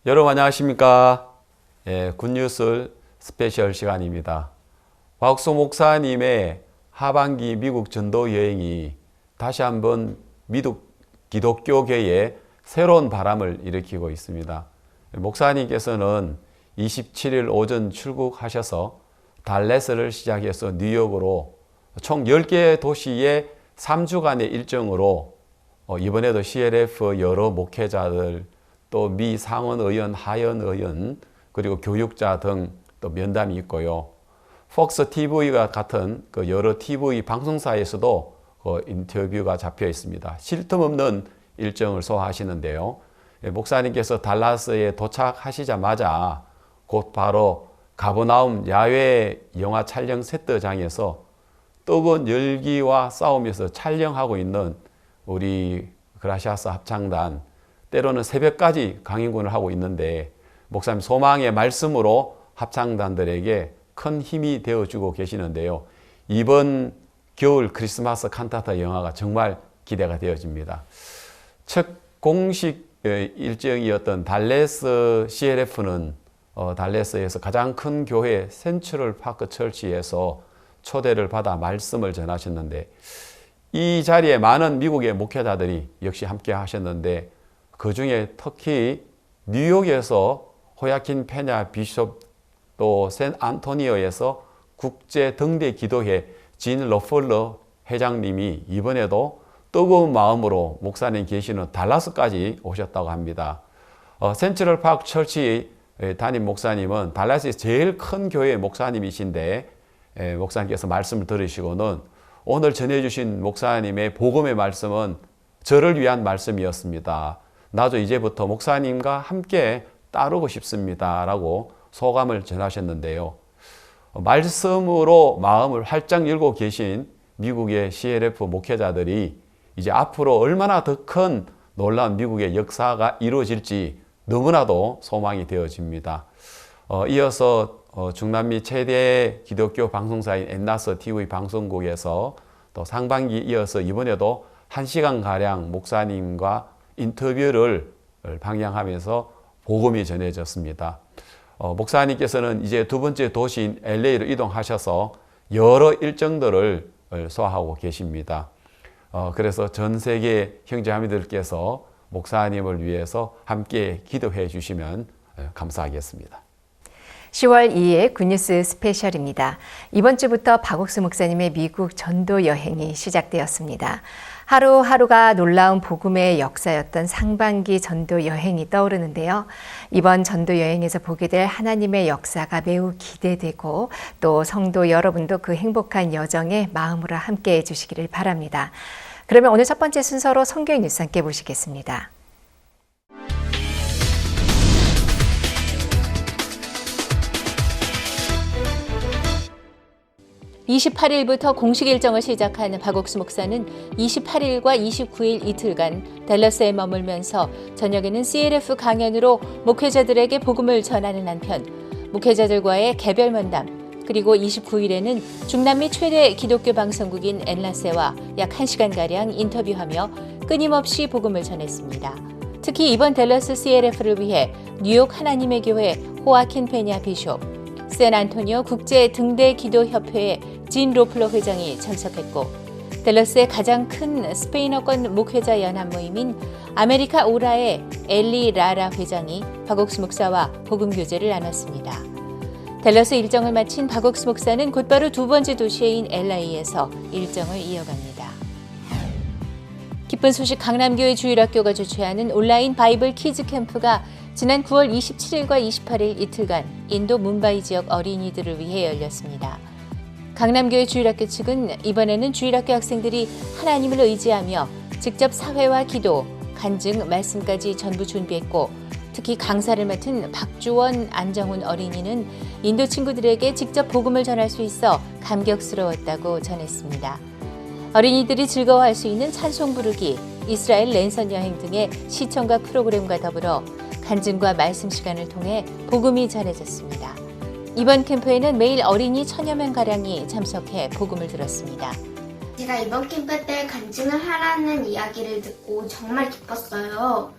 여러분 안녕하십니까? 굿뉴스 스페셜 시간입니다. 박옥수 목사님의 하반기 미국 전도 여행이 다시 한번 미국 기독교계에 새로운 바람을 일으키고 있습니다. 목사님께서는 27일 오전 출국하셔서 달래스를 시작해서 뉴욕으로 총 10개 도시의 3주간의 일정으로 이번에도 CLF 여러 목회자들 또 미 상원 의원, 하원 의원, 그리고 교육자 등 또 면담이 있고요. 폭스 TV와 같은 그 여러 TV 방송사에서도 인터뷰가 잡혀 있습니다. 쉴 틈 없는 일정을 소화하시는데요. 목사님께서 달라스에 도착하시자마자 곧 바로 가버나움 야외 영화 촬영 세트장에서 뜨거운 열기와 싸우면서 촬영하고 있는 우리 그라시아스 합창단, 때로는 새벽까지 강행군을 하고 있는데 목사님 소망의 말씀으로 합창단들에게 큰 힘이 되어주고 계시는데요. 이번 겨울 크리스마스 칸타타 영화가 정말 기대가 되어집니다. 첫 공식 일정이었던 달래스 CLF는 달래스에서 가장 큰 교회 센트럴 파크 철치에서 초대를 받아 말씀을 전하셨는데 이 자리에 많은 미국의 목회자들이 역시 함께 하셨는데 그 중에 특히 뉴욕에서 호야킨 페냐 비숍 또 샌안토니오에서 국제 등대 기도회 진 러펄러 회장님이 이번에도 뜨거운 마음으로 목사님 계시는 달라스까지 오셨다고 합니다. 센트럴 파크 철치 담임 목사님은 달라스에서 제일 큰 교회 목사님이신데 목사님께서 말씀을 들으시고는 오늘 전해주신 목사님의 복음의 말씀은 저를 위한 말씀이었습니다. 나도 이제부터 목사님과 함께 따르고 싶습니다. 라고 소감을 전하셨는데요. 말씀으로 마음을 활짝 열고 계신 미국의 CLF 목회자들이 이제 앞으로 얼마나 더 큰 놀라운 미국의 역사가 이루어질지 너무나도 소망이 되어집니다. 이어서 중남미 최대 기독교 방송사인 엔나스 TV 방송국에서 또 상반기 이어서 이번에도 1시간가량 목사님과 인터뷰를 방영하면서 복음이 전해졌습니다. 목사님께서는 이제 두 번째 도시인 LA로 이동하셔서 여러 일정들을 소화하고 계십니다. 그래서 전 세계 형제자매들께서 목사님을 위해서 함께 기도해 주시면 감사하겠습니다. 10월 2일 굿뉴스 스페셜입니다. 이번 주부터 박옥수 목사님의 미국 전도 여행이 시작되었습니다. 하루하루가 놀라운 복음의 역사였던 상반기 전도 여행이 떠오르는데요. 이번 전도 여행에서 보게 될 하나님의 역사가 매우 기대되고 또 성도 여러분도 그 행복한 여정에 마음으로 함께해 주시기를 바랍니다. 그러면 오늘 첫 번째 순서로 성경 뉴스 함께 보시겠습니다. 28일부터 공식 일정을 시작한 박옥수 목사는 28일과 29일 이틀간 댈러스에 머물면서 저녁에는 CLF 강연으로 목회자들에게 복음을 전하는 한편 목회자들과의 개별 면담 그리고 29일에는 중남미 최대 기독교 방송국인 엔라세와 약 1시간가량 인터뷰하며 끊임없이 복음을 전했습니다. 특히 이번 댈러스 CLF를 위해 뉴욕 하나님의 교회 호아킨 페냐 비숍, 샌안토니오 국제 등대 기도협회의 진 로플러 회장이 참석했고 댈러스의 가장 큰 스페인어권 목회자 연합 모임인 아메리카 오라의 엘리 라라 회장이 박옥수 목사와 복음 교제를 나눴습니다. 댈러스 일정을 마친 박옥수 목사는 곧바로 두 번째 도시인 LA에서 일정을 이어갑니다. 기쁜 소식 강남교회 주일학교가 주최하는 온라인 바이블 키즈 캠프가 지난 9월 27일과 28일 이틀간 인도 문바이 지역 어린이들을 위해 열렸습니다. 강남교회 주일학교 측은 이번에는 주일학교 학생들이 하나님을 의지하며 직접 사회와 기도, 간증, 말씀까지 전부 준비했고 특히 강사를 맡은 박주원, 안정훈 어린이는 인도 친구들에게 직접 복음을 전할 수 있어 감격스러웠다고 전했습니다. 어린이들이 즐거워할 수 있는 찬송 부르기, 이스라엘 랜선 여행 등의 시청각 프로그램과 더불어 간증과 말씀 시간을 통해 복음이 전해졌습니다. 이번 캠프에는 매일 어린이 1000여 명가량이 참석해 복음을 들었습니다. 제가 이번 캠프 때 간증을 하라는 이야기를 듣고 정말 기뻤어요.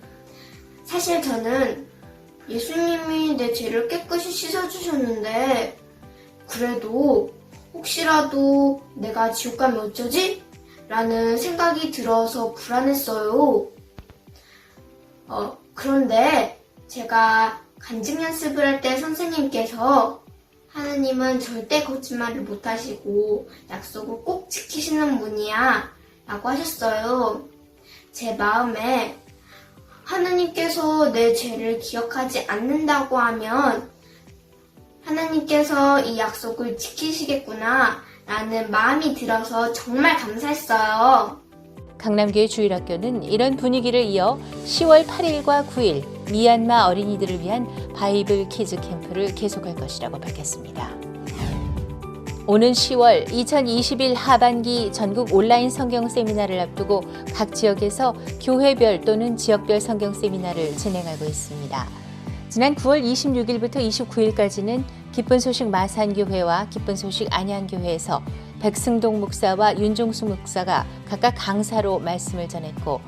사실 저는 내 죄를 깨끗이 씻어주셨는데 그래도 혹시라도 내가 지옥 가면 어쩌지? 라는 생각이 들어서 불안했어요. 그런데 제가 간증 연습을 할 때 선생님께서 하느님은 절대 거짓말을 못하시고 약속을 꼭 지키시는 분이야 라고 하셨어요. 제 마음에 하느님께서 내 죄를 기억하지 않는다고 하면 하나님께서 이 약속을 지키시겠구나 라는 마음이 들어서 정말 감사했어요. 강남교회 주일학교는 이런 분위기를 이어 10월 8일과 9일 미얀마 어린이들을 위한 바이블 키즈 캠프를 계속할 것이라고 밝혔습니다. 오는 10월 2021 하반기 전국 온라인 성경 세미나를 앞두고 각 지역에서 교회별 또는 지역별 성경 세미나를 진행하고 있습니다. 지난 9월 26일부터 29일까지는 기쁜 소식 마산교회와 기쁜 소식 안양교회에서 백승동 목사와 윤종수 목사가 각각 강사로 말씀을 전했고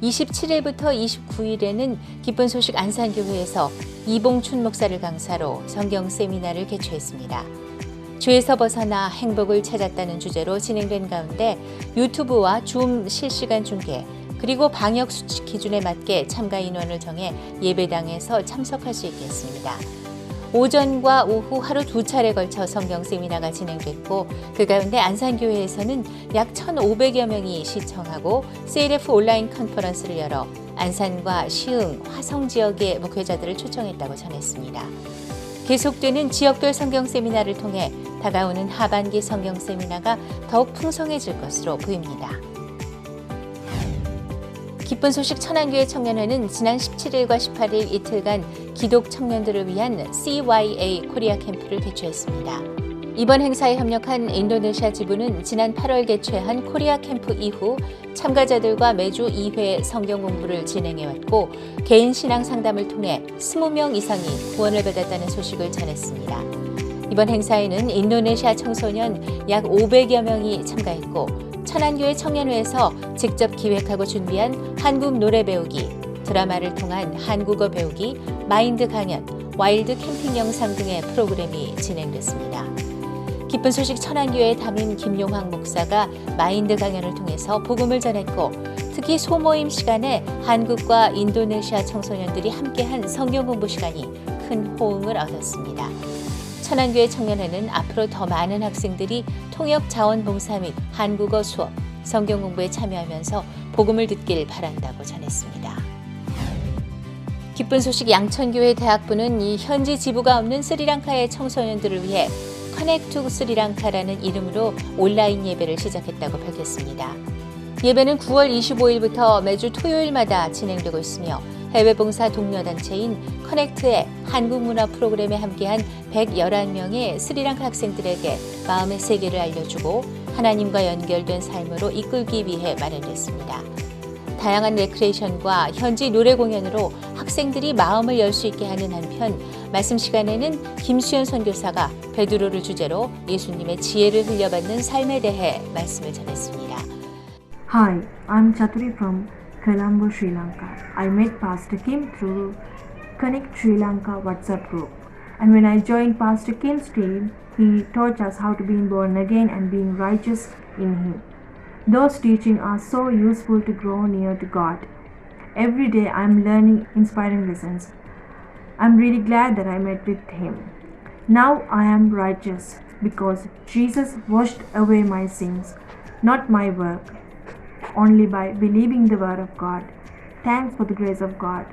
27일부터 29일에는 기쁜 소식 안산교회에서 이봉춘 목사를 강사로 성경 세미나를 개최했습니다. 죄에서 벗어나 행복을 찾았다는 주제로 진행된 가운데 유튜브와 줌 실시간 중계 그리고 방역 수칙 기준에 맞게 참가 인원을 정해 예배당에서 참석할 수 있게 했습니다. 오전과 오후 하루 2차례 걸쳐 성경 세미나가 진행됐고 그 가운데 안산교회에서는 약 1,500여 명이 시청하고 CLF 온라인 컨퍼런스를 열어 안산과 시흥, 화성 지역의 목회자들을 초청했다고 전했습니다. 계속되는 지역별 성경 세미나를 통해 다가오는 하반기 성경 세미나가 더욱 풍성해질 것으로 보입니다. 기쁜 소식 천안교회 청년회는 지난 17일과 18일 이틀간 기독 청년들을 위한 CYA 코리아 캠프를 개최했습니다. 이번 행사에 협력한 인도네시아 지부는 지난 8월 개최한 코리아 캠프 이후 참가자들과 매주 2회 성경 공부를 진행해왔고 개인 신앙 상담을 통해 20명 이상이 구원을 받았다는 소식을 전했습니다. 이번 행사에는 인도네시아 청소년 약 500여 명이 참가했고 천안교회 청년회에서 직접 기획하고 준비한 한국 노래 배우기, 드라마를 통한 한국어 배우기, 마인드 강연, 와일드 캠핑 영상 등의 프로그램이 진행됐습니다. 기쁜 소식 천안교회 담임 김용황 목사가 마인드 강연을 통해서 복음을 전했고 특히 소모임 시간에 한국과 인도네시아 청소년들이 함께한 성경 공부 시간이 큰 호응을 얻었습니다. 천안교회 청년회는 앞으로 더 많은 학생들이 통역 자원봉사 및 한국어 수업, 성경 공부에 참여하면서 복음을 듣길 바란다고 전했습니다. 기쁜 소식 양천교회 대학부는 이 현지 지부가 없는 스리랑카의 청소년들을 위해 커넥 투 스리랑카라는 이름으로 온라인 예배를 시작했다고 밝혔습니다. 예배는 9월 25일부터 매주 토요일마다 진행되고 있으며 해외봉사 동료단체인 커넥트의 한국문화 프로그램에 함께한 111명의 스리랑카 학생들에게 마음의 세계를 알려주고 하나님과 연결된 삶으로 이끌기 위해 마련됐습니다. 다양한 레크레이션과 현지 노래 공연으로 학생들이 마음을 열 수 있게 하는 한편 말씀 시간에는 김수연 선교사가 베드로를 주제로 예수님의 지혜를 흘려받는 삶에 대해 말씀을 전했습니다. Hi, I'm Chaturi from Colombo, Sri Lanka. I met Pastor Kim through Connect Sri Lanka WhatsApp group. And when I joined Pastor Kim's team, he taught us how to be born again and being righteous in Him. Those teachings are so useful to grow near to God. Every day I'm learning inspiring lessons. I'm really glad that I met with Him. Now I am righteous because Jesus washed away my sins, not my work, only by believing the word of God. Thanks for the grace of God.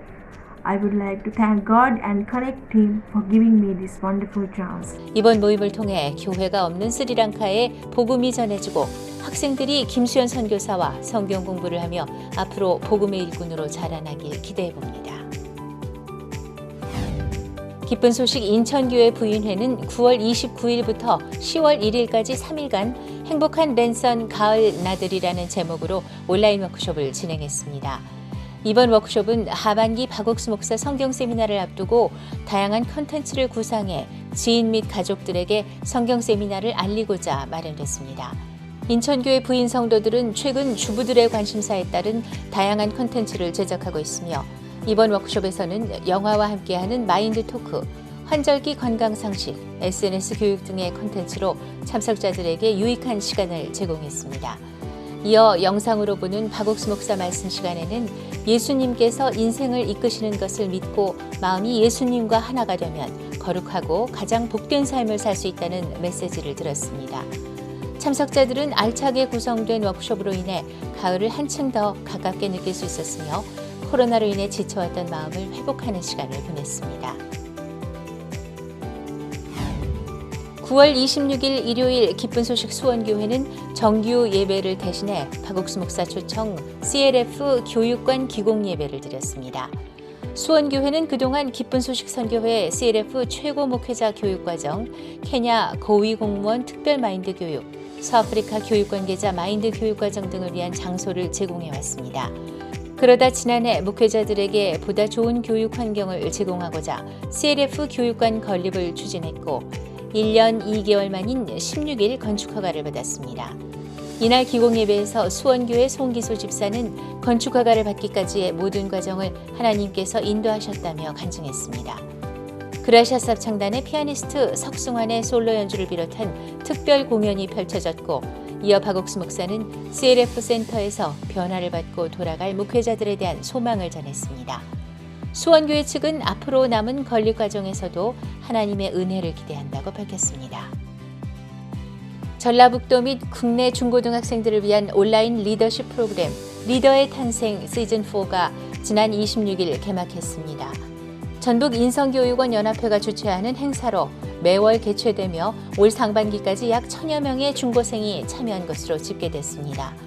I would like to thank God and Connect team for giving me this wonderful chance. 이번 모임을 통해 교회가 없는 스리랑카에 복음이 전해지고 학생들이 김수연 선교사와 성경 공부를 하며 앞으로 복음의 일꾼으로 자라나길 기대해 봅니다. 기쁜 소식 인천교회 부인회는 9월 29일부터 10월 1일까지 3일간 행복한 랜선 가을 나들이라는 제목으로 온라인 워크숍을 진행했습니다. 이번 워크숍은 하반기 박옥수 목사 성경 세미나를 앞두고 다양한 콘텐츠를 구상해 지인 및 가족들에게 성경 세미나를 알리고자 마련됐습니다. 인천교회 부인 성도들은 최근 주부들의 관심사에 따른 다양한 콘텐츠를 제작하고 있으며 이번 워크숍에서는 영화와 함께하는 마인드 토크, 환절기 건강상식, SNS 교육 등의 콘텐츠로 참석자들에게 유익한 시간을 제공했습니다. 이어 영상으로 보는 박옥수 목사 말씀 시간에는 예수님께서 인생을 이끄시는 것을 믿고 마음이 예수님과 하나가 되면 거룩하고 가장 복된 삶을 살 수 있다는 메시지를 들었습니다. 참석자들은 알차게 구성된 워크숍으로 인해 가을을 한층 더 가깝게 느낄 수 있었으며 코로나로 인해 지쳐왔던 마음을 회복하는 시간을 보냈습니다. 9월 26일 일요일 기쁜 소식 수원교회는 정규 예배를 대신해 박옥수 목사 초청 CLF 교육관 기공 예배를 드렸습니다. 수원교회는 그동안 기쁜 소식 선교회 CLF 최고 목회자 교육과정, 케냐 고위 공무원 특별 마인드 교육, 서아프리카 교육 관계자 마인드 교육과정 등을 위한 장소를 제공해왔습니다. 그러다 지난해 목회자들에게 보다 좋은 교육 환경을 제공하고자 CLF 교육관 건립을 추진했고 1년 2개월 만인 16일 건축허가를 받았습니다. 이날 기공예배에서 수원교회 송기소 집사는 건축허가를 받기까지의 모든 과정을 하나님께서 인도하셨다며 간증했습니다. 그라샤스 합창단의 피아니스트 석승환의 솔로 연주를 비롯한 특별 공연이 펼쳐졌고 이어 박옥수 목사는 CLF 센터에서 변화를 받고 돌아갈 목회자들에 대한 소망을 전했습니다. 수원교회 측은 앞으로 남은 건립 과정에서도 하나님의 은혜를 기대한다고 밝혔습니다. 전라북도 및 국내 중고등학생들을 위한 온라인 리더십 프로그램 리더의 탄생 시즌4가 지난 26일 개막했습니다. 전북인성교육원 연합회가 주최하는 행사로 매월 개최되며 올 상반기까지 약 1000여 명의 중고생이 참여한 것으로 집계됐습니다.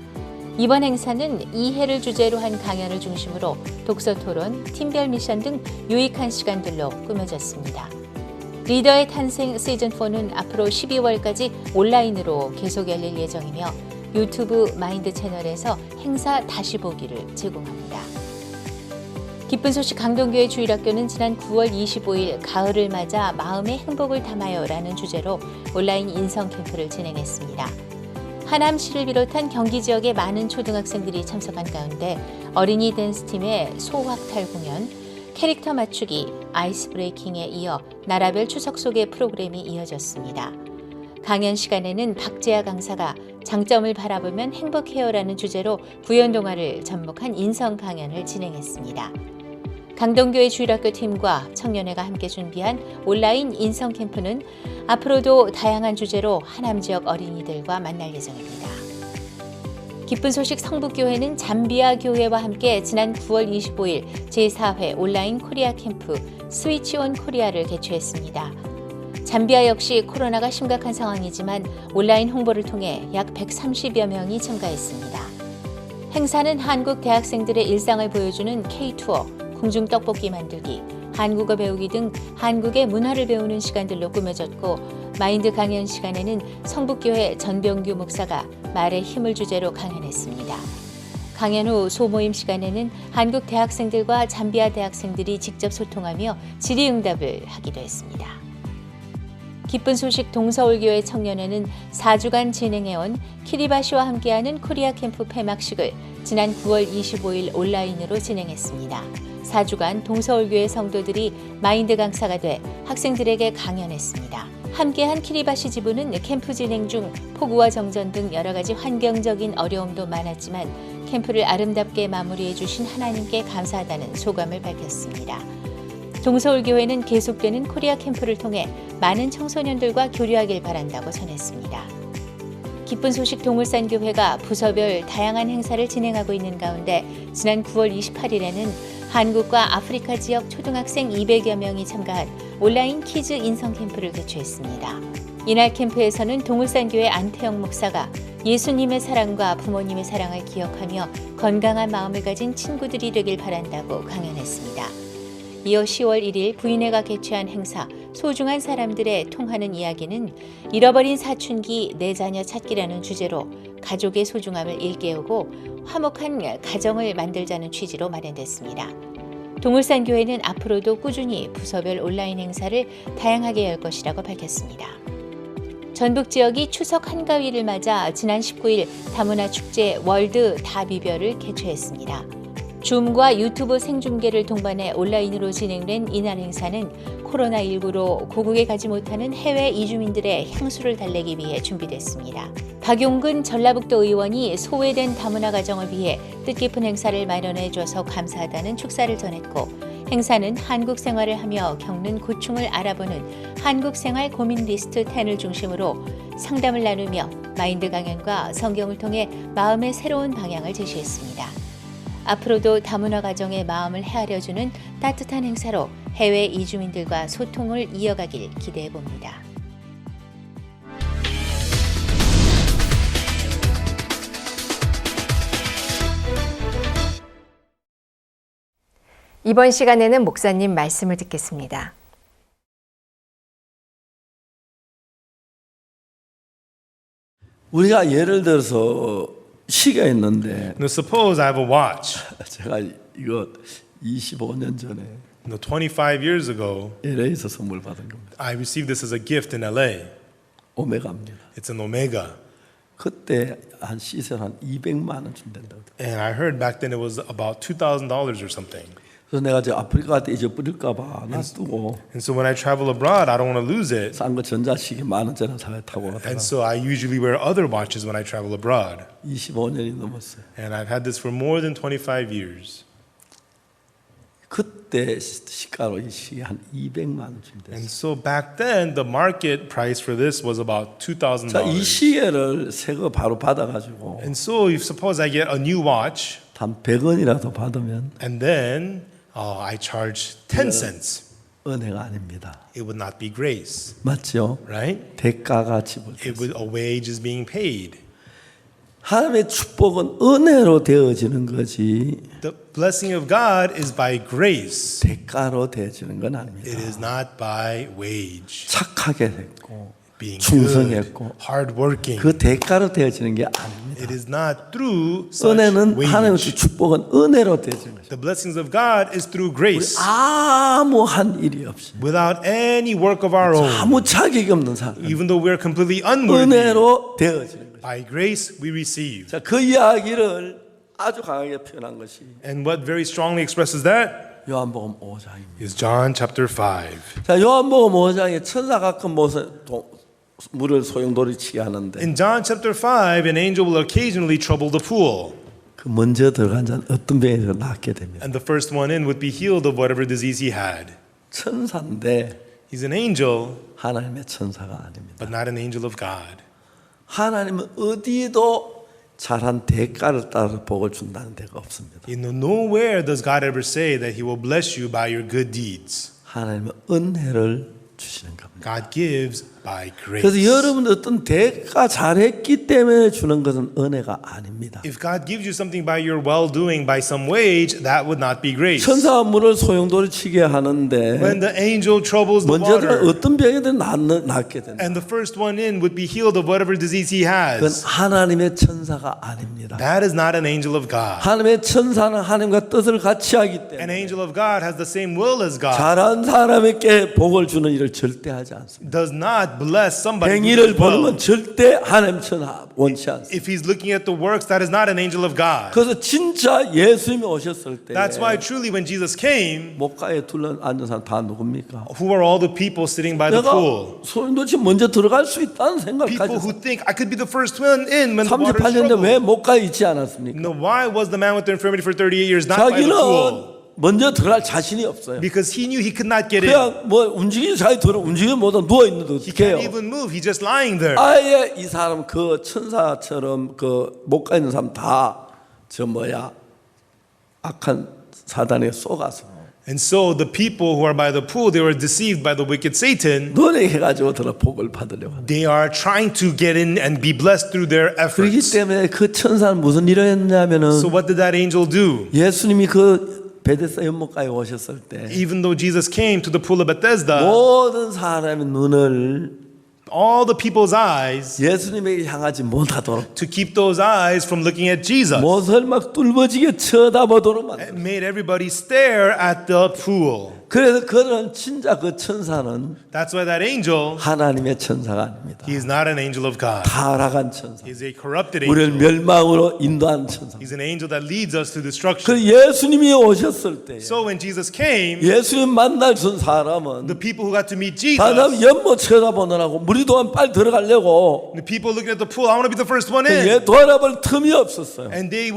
이번 행사는 이해를 주제로 한 강연을 중심으로 독서 토론, 팀별 미션 등 유익한 시간들로 꾸며졌습니다. 리더의 탄생 시즌4는 앞으로 12월까지 온라인으로 계속 열릴 예정이며 유튜브 마인드 채널에서 행사 다시 보기를 제공합니다. 기쁜 소식 강동교회 주일학교는 지난 9월 25일 가을을 맞아 마음의 행복을 담아요라는 주제로 온라인 인성 캠프를 진행했습니다. 하남시를 비롯한 경기 지역의 많은 초등학생들이 참석한 가운데 어린이 댄스팀의 소확탈 공연, 캐릭터 맞추기, 아이스 브레이킹에 이어 나라별 추석 소개 프로그램이 이어졌습니다. 강연 시간에는 박재아 강사가 장점을 바라보면 행복해요라는 주제로 구연 동화를 접목한 인성 강연을 진행했습니다. 강동교회 주일학교 팀과 청년회가 함께 준비한 온라인 인성 캠프는 앞으로도 다양한 주제로 하남 지역 어린이들과 만날 예정입니다. 기쁜 소식 성북교회는 잠비아 교회와 함께 지난 9월 25일 제4회 온라인 코리아 캠프 스위치 온 코리아를 개최했습니다. 잠비아 역시 코로나가 심각한 상황이지만 온라인 홍보를 통해 약 130여 명이 참가했습니다. 행사는 한국 대학생들의 일상을 보여주는 K-투어, 궁중 떡볶이 만들기, 한국어 배우기 등 한국의 문화를 배우는 시간들로 꾸며졌고 마인드 강연 시간에는 성북교회 전병규 목사가 말의 힘을 주제로 강연했습니다. 강연 후 소모임 시간에는 한국 대학생들과 잠비아 대학생들이 직접 소통하며 질의응답을 하기도 했습니다. 기쁜 소식 동서울교회 청년회는 4주간 진행해온 키리바시와 함께하는 코리아 캠프 폐막식을 지난 9월 25일 온라인으로 진행했습니다. 4주간 동서울교회 성도들이 마인드 강사가 돼 학생들에게 강연했습니다. 함께한 키리바시 지부는 캠프 진행 중 폭우와 정전 등 여러 가지 환경적인 어려움도 많았지만 캠프를 아름답게 마무리해 주신 하나님께 감사하다는 소감을 밝혔습니다. 동서울교회는 계속되는 코리아 캠프를 통해 많은 청소년들과 교류하길 바란다고 전했습니다. 기쁜 소식 동울산교회가 부서별 다양한 행사를 진행하고 있는 가운데 지난 9월 28일에는 한국과 아프리카 지역 초등학생 200여 명이 참가한 온라인 키즈 인성 캠프를 개최했습니다. 이날 캠프에서는 동울산교회 안태영 목사가 예수님의 사랑과 부모님의 사랑을 기억하며 건강한 마음을 가진 친구들이 되길 바란다고 강연했습니다. 이어 10월 1일 부인회가 개최한 행사 소중한 사람들의 통하는 이야기는 잃어버린 사춘기 내 자녀 찾기라는 주제로 가족의 소중함을 일깨우고 화목한 가정을 만들자는 취지로 마련됐습니다. 동울산교회는 앞으로도 꾸준히 부서별 온라인 행사를 다양하게 열 것이라고 밝혔습니다. 전북 지역이 추석 한가위를 맞아 지난 19일 다문화 축제 월드 다비별을 개최했습니다. 줌과 유튜브 생중계를 동반해 온라인으로 진행된 이날 행사는 코로나19로 고국에 가지 못하는 해외 이주민들의 향수를 달래기 위해 준비됐습니다. 박용근 전라북도 의원이 소외된 다문화 가정을 위해 뜻깊은 행사를 마련해줘서 감사하다는 축사를 전했고, 행사는 한국 생활을 하며 겪는 고충을 알아보는 한국생활 고민 리스트 10을 중심으로 상담을 나누며 마인드 강연과 성경을 통해 마음의 새로운 방향을 제시했습니다. 앞으로도 다문화 가정의 마음을 헤아려주는 따뜻한 행사로 해외 이주민들과 소통을 이어가길 기대해 봅니다. 이번 시간에는 목사님 말씀을 듣겠습니다. 우리가 예를 들어서 시가 있는데 Now suppose I have a watch. 제가 이거 25년 전에 25 years ago, LA에서 선물 받은 겁니다. I received this as a gift in LA. 오메가입니다. It's an Omega. 그때 한 시세로 한 200만 원 준다고. And I heard back then it was about $2,000 or something. 그래서 내가 저 아프리카 때 잊어버릴까 봐 놔두고 And so when I travel abroad, I don't want to lose it. 싼 거 전자시계 10,000원짜리 사서 타고 가다가 And so I usually wear other watches when I travel abroad. 25년이 넘었어요. And I've had this for more than 25 years. 그때 시가로 이 시계 한 200만 원 준대. And so back then, the market price for this was about $2,000. 자, 이 시계를 새 거 바로 받아가지고 And so if suppose I get a new watch, 한 100원이라도 받으면 and then I charge 10 cents, 은혜가 아닙니다. it would not be grace, 맞죠? right? 대가가 지불됐어요. It would, a wage is being paid. 하나님의 축복은 은혜로 되어지는 거지 The blessing of God is by grace. 대가로 되어지는 건 아닙니다. It is not by wage. 착하게 됐고 Being 충성했고 good, hardworking. 그 대가로 되어지는 게 아닙니다. It is not through such 은혜는 하나님의 wage. 축복은 은혜로 되어지는 거죠. The blessings of God is through grace, 아무 한 일이 없이 without any work of our own. 아무 자격이 없는 사람 Even though we are completely unworthy, 은혜로 되어지는 거죠. by grace we receive. 자, 그 이야기를 아주 강하게 표현한 것이 And what very strongly expresses that 요한복음 5장입니다. is John chapter 5. 자, 요한복음 5장에 천사가 큰 물을 소용돌이 치게 하는데 In John chapter 5, an angel will occasionally trouble the pool. 그 먼저 들어간 자는 어떤 병에서 낫게 됩니다. And the first one in would be healed of whatever disease he had. 천사인데 He's an angel, 하나님의 천사가 아닙니다. but not an angel of God. 하나님은 어디도 잘한 대가를 따라 복을 준다는 데가 없습니다. You know, nowhere does God ever say that he will bless you by your good deeds. 하나님은 은혜를 주시는 겁니다. God gives by grace. 그래서 여러분 어떤 대가 잘했기 때문에 주는 것은 은혜가 아닙니다. If God gives you something by your well-doing, by some wage, that would not be grace. 천사가 물을 소용돌이 치게 하는데 When the angel troubles the 먼저 들어간 water, 어떤 병이든 낫게 된다. and the first one in would be healed of whatever disease he 그건 has, 하나님의 천사가 아닙니다. that is not an angel of God. 하나님의 천사는 하나님과 뜻을 같이 하기 An 때문에 angel of God has the same will as God. 잘한 사람에게 복을 주는 일을 절대 하지 않습니다. Does not bless somebody who 행위를 does well. 보는 절대 하나님 천하 원치 않습니다. If he's looking at the works, that is not an angel of God. 그래서 진짜 예수님이 오셨을 때 That's why truly when Jesus came, 목가에 둘러앉은 사람 다 누굽니까? who are all the people sitting by the 내가 pool? 소용돌이 먼저 들어갈 수 있다는 생각 People who 가졌어요. think I could be the first one in when the water is 38년대 왜 troubled. 목가에 있지 않았습니까? No, why was the man with the infirmity for 38 years not by the 자기는 pool? 먼저 들어갈 자신이 없어요. Because he knew he could not get in. 그냥 뭐 움직이지 자기 움직이지 못하고 누워 있는데 He 어떻게 해요? can't even move. He's just lying there. 아예 이 사람 그 천사처럼 그 목가 있는 사람 다 저 악한 사단에 속아서 And so the people who are by the pool, they were deceived by the wicked Satan. 노력해가지고 들어 복을 받으려고 하는. They are trying to get in and be blessed through their 그렇기 efforts. 때문에 그 천사는 무슨 일을 했냐면은 So what did that angel do? 예수님이 그 베데스다 연못가에 오셨을 때 Even though Jesus came to the pool of Bethesda, 모든 사람의 눈을 all the people's eyes 예수님에게 향하지 못하도록 to keep those eyes from looking at Jesus. 못을 막 뚫어지게 쳐다보도록 만들었어요. It made everybody stare at the pool. 그래서 그는 진짜 그 천사는 That's why that angel, 하나님의 천사가 아닙니다. he is not an angel of God. 타락한 천사. He's a corrupted 우리를 angel. 멸망으로 인도하는 천사. He's an angel that leads us to 그 destruction. 예수님이 오셨을 때 So when Jesus came, 예수님 만날 준 사람은 the people who got to meet 사람 Jesus, 연못 쳐다보느라고 무리도 빨리 들어가려고 the people looking at the pool, I want to be the first one in. 얘 돌아볼 틈이 없었어요. And they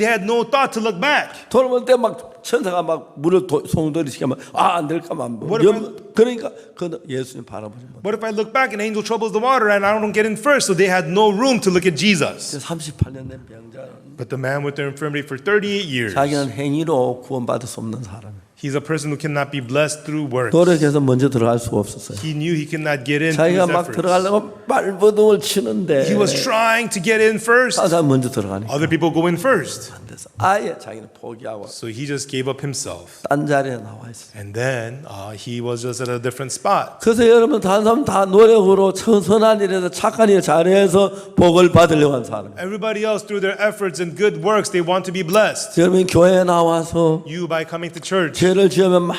had no thought to look back. 돌아볼 때 막 천사가 막 물을 송돌이 시키면 안 될까만 What if 그러니까 그 예수님 바라보지 못. What if I look back and angel troubles the water and I don't get in first? So they had no room to look at Jesus. 38년 된 병자는 But the man with the infirmity for 38 years, 자기는 행위로 구원받을 수 없는 사람. he's a person who cannot be blessed through works. 노력해서 먼저 들어갈 수가 없었어요. He knew he could not get in through 자기가 his 막 efforts. 들어가려고 발버둥을 치는데 He was trying to get in first. 사람 먼저 들어가니까 Other people go in first. 안 돼서 아예 자기는 포기하고 So he just gave up himself. 딴 자리에 나와 있어요. And then he was just at a different spot. 그래서 여러분 다른 사람 다 노력으로 선한 일에서 착한 일 잘해서 복을 받으려고 한 사람. Everybody else, through their efforts and good works, they want to be blessed. 여러분 교회에 나와서 You, by coming to church, 죄를 지으면 막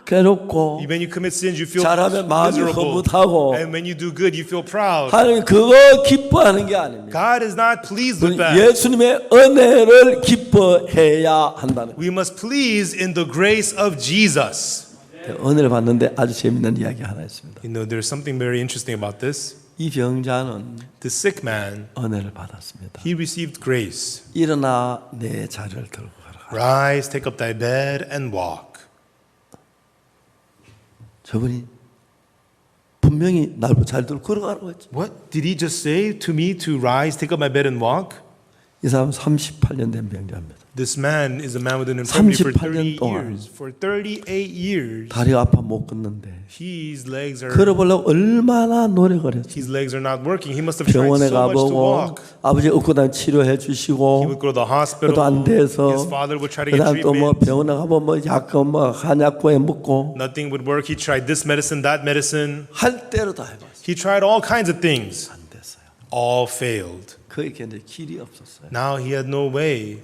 괴롭고 when you commit sins, you feel 잘하면 마음이 miserable. 흐뭇하고 And when you do good, you feel proud. 하나님 그거 기뻐하는 게 아닙니다. God is not pleased with that. 예수님의 은혜를 기뻐해야 한다는 We must please in the grace of Jesus. 거예요. 은혜를 받는데 아주 재밌는 이야기 하나 있습니다. You know, there's something very interesting about this. 이 병자는 The sick man, 은혜를 받았습니다. he received grace. 일어나 내 자리를 들고 가라. Rise, take up thy bed, and walk. 저분이 분명히 날 잘 들고 걸어가라고 했죠. What did he just say to me to rise, take up my bed, and walk? 이 사람 38년 된 병자입니다. This man is a man with an infirmity for 38년 38 동안 years. For 38 years, 다리가 아파 못 걷는데 his legs are 걸어보려고 얼마나 노력을 했죠. his legs are not working. He must have tried 병원에 so much to 가보고 walk. 아버지 업고 다니 치료해 He 주시고 would go to the hospital. 그것도 안 돼서 His father would try to get 그다음 또 뭐 treatment. 병원에 가보면 뭐 약간 뭐 한약국에 먹고 Nothing would work. He tried this medicine, that medicine. 할 대로 다 해봤어요. He tried all kinds of things. 안 됐어요. All failed. 그에게 이제 길이 없었어요. Now he had no way.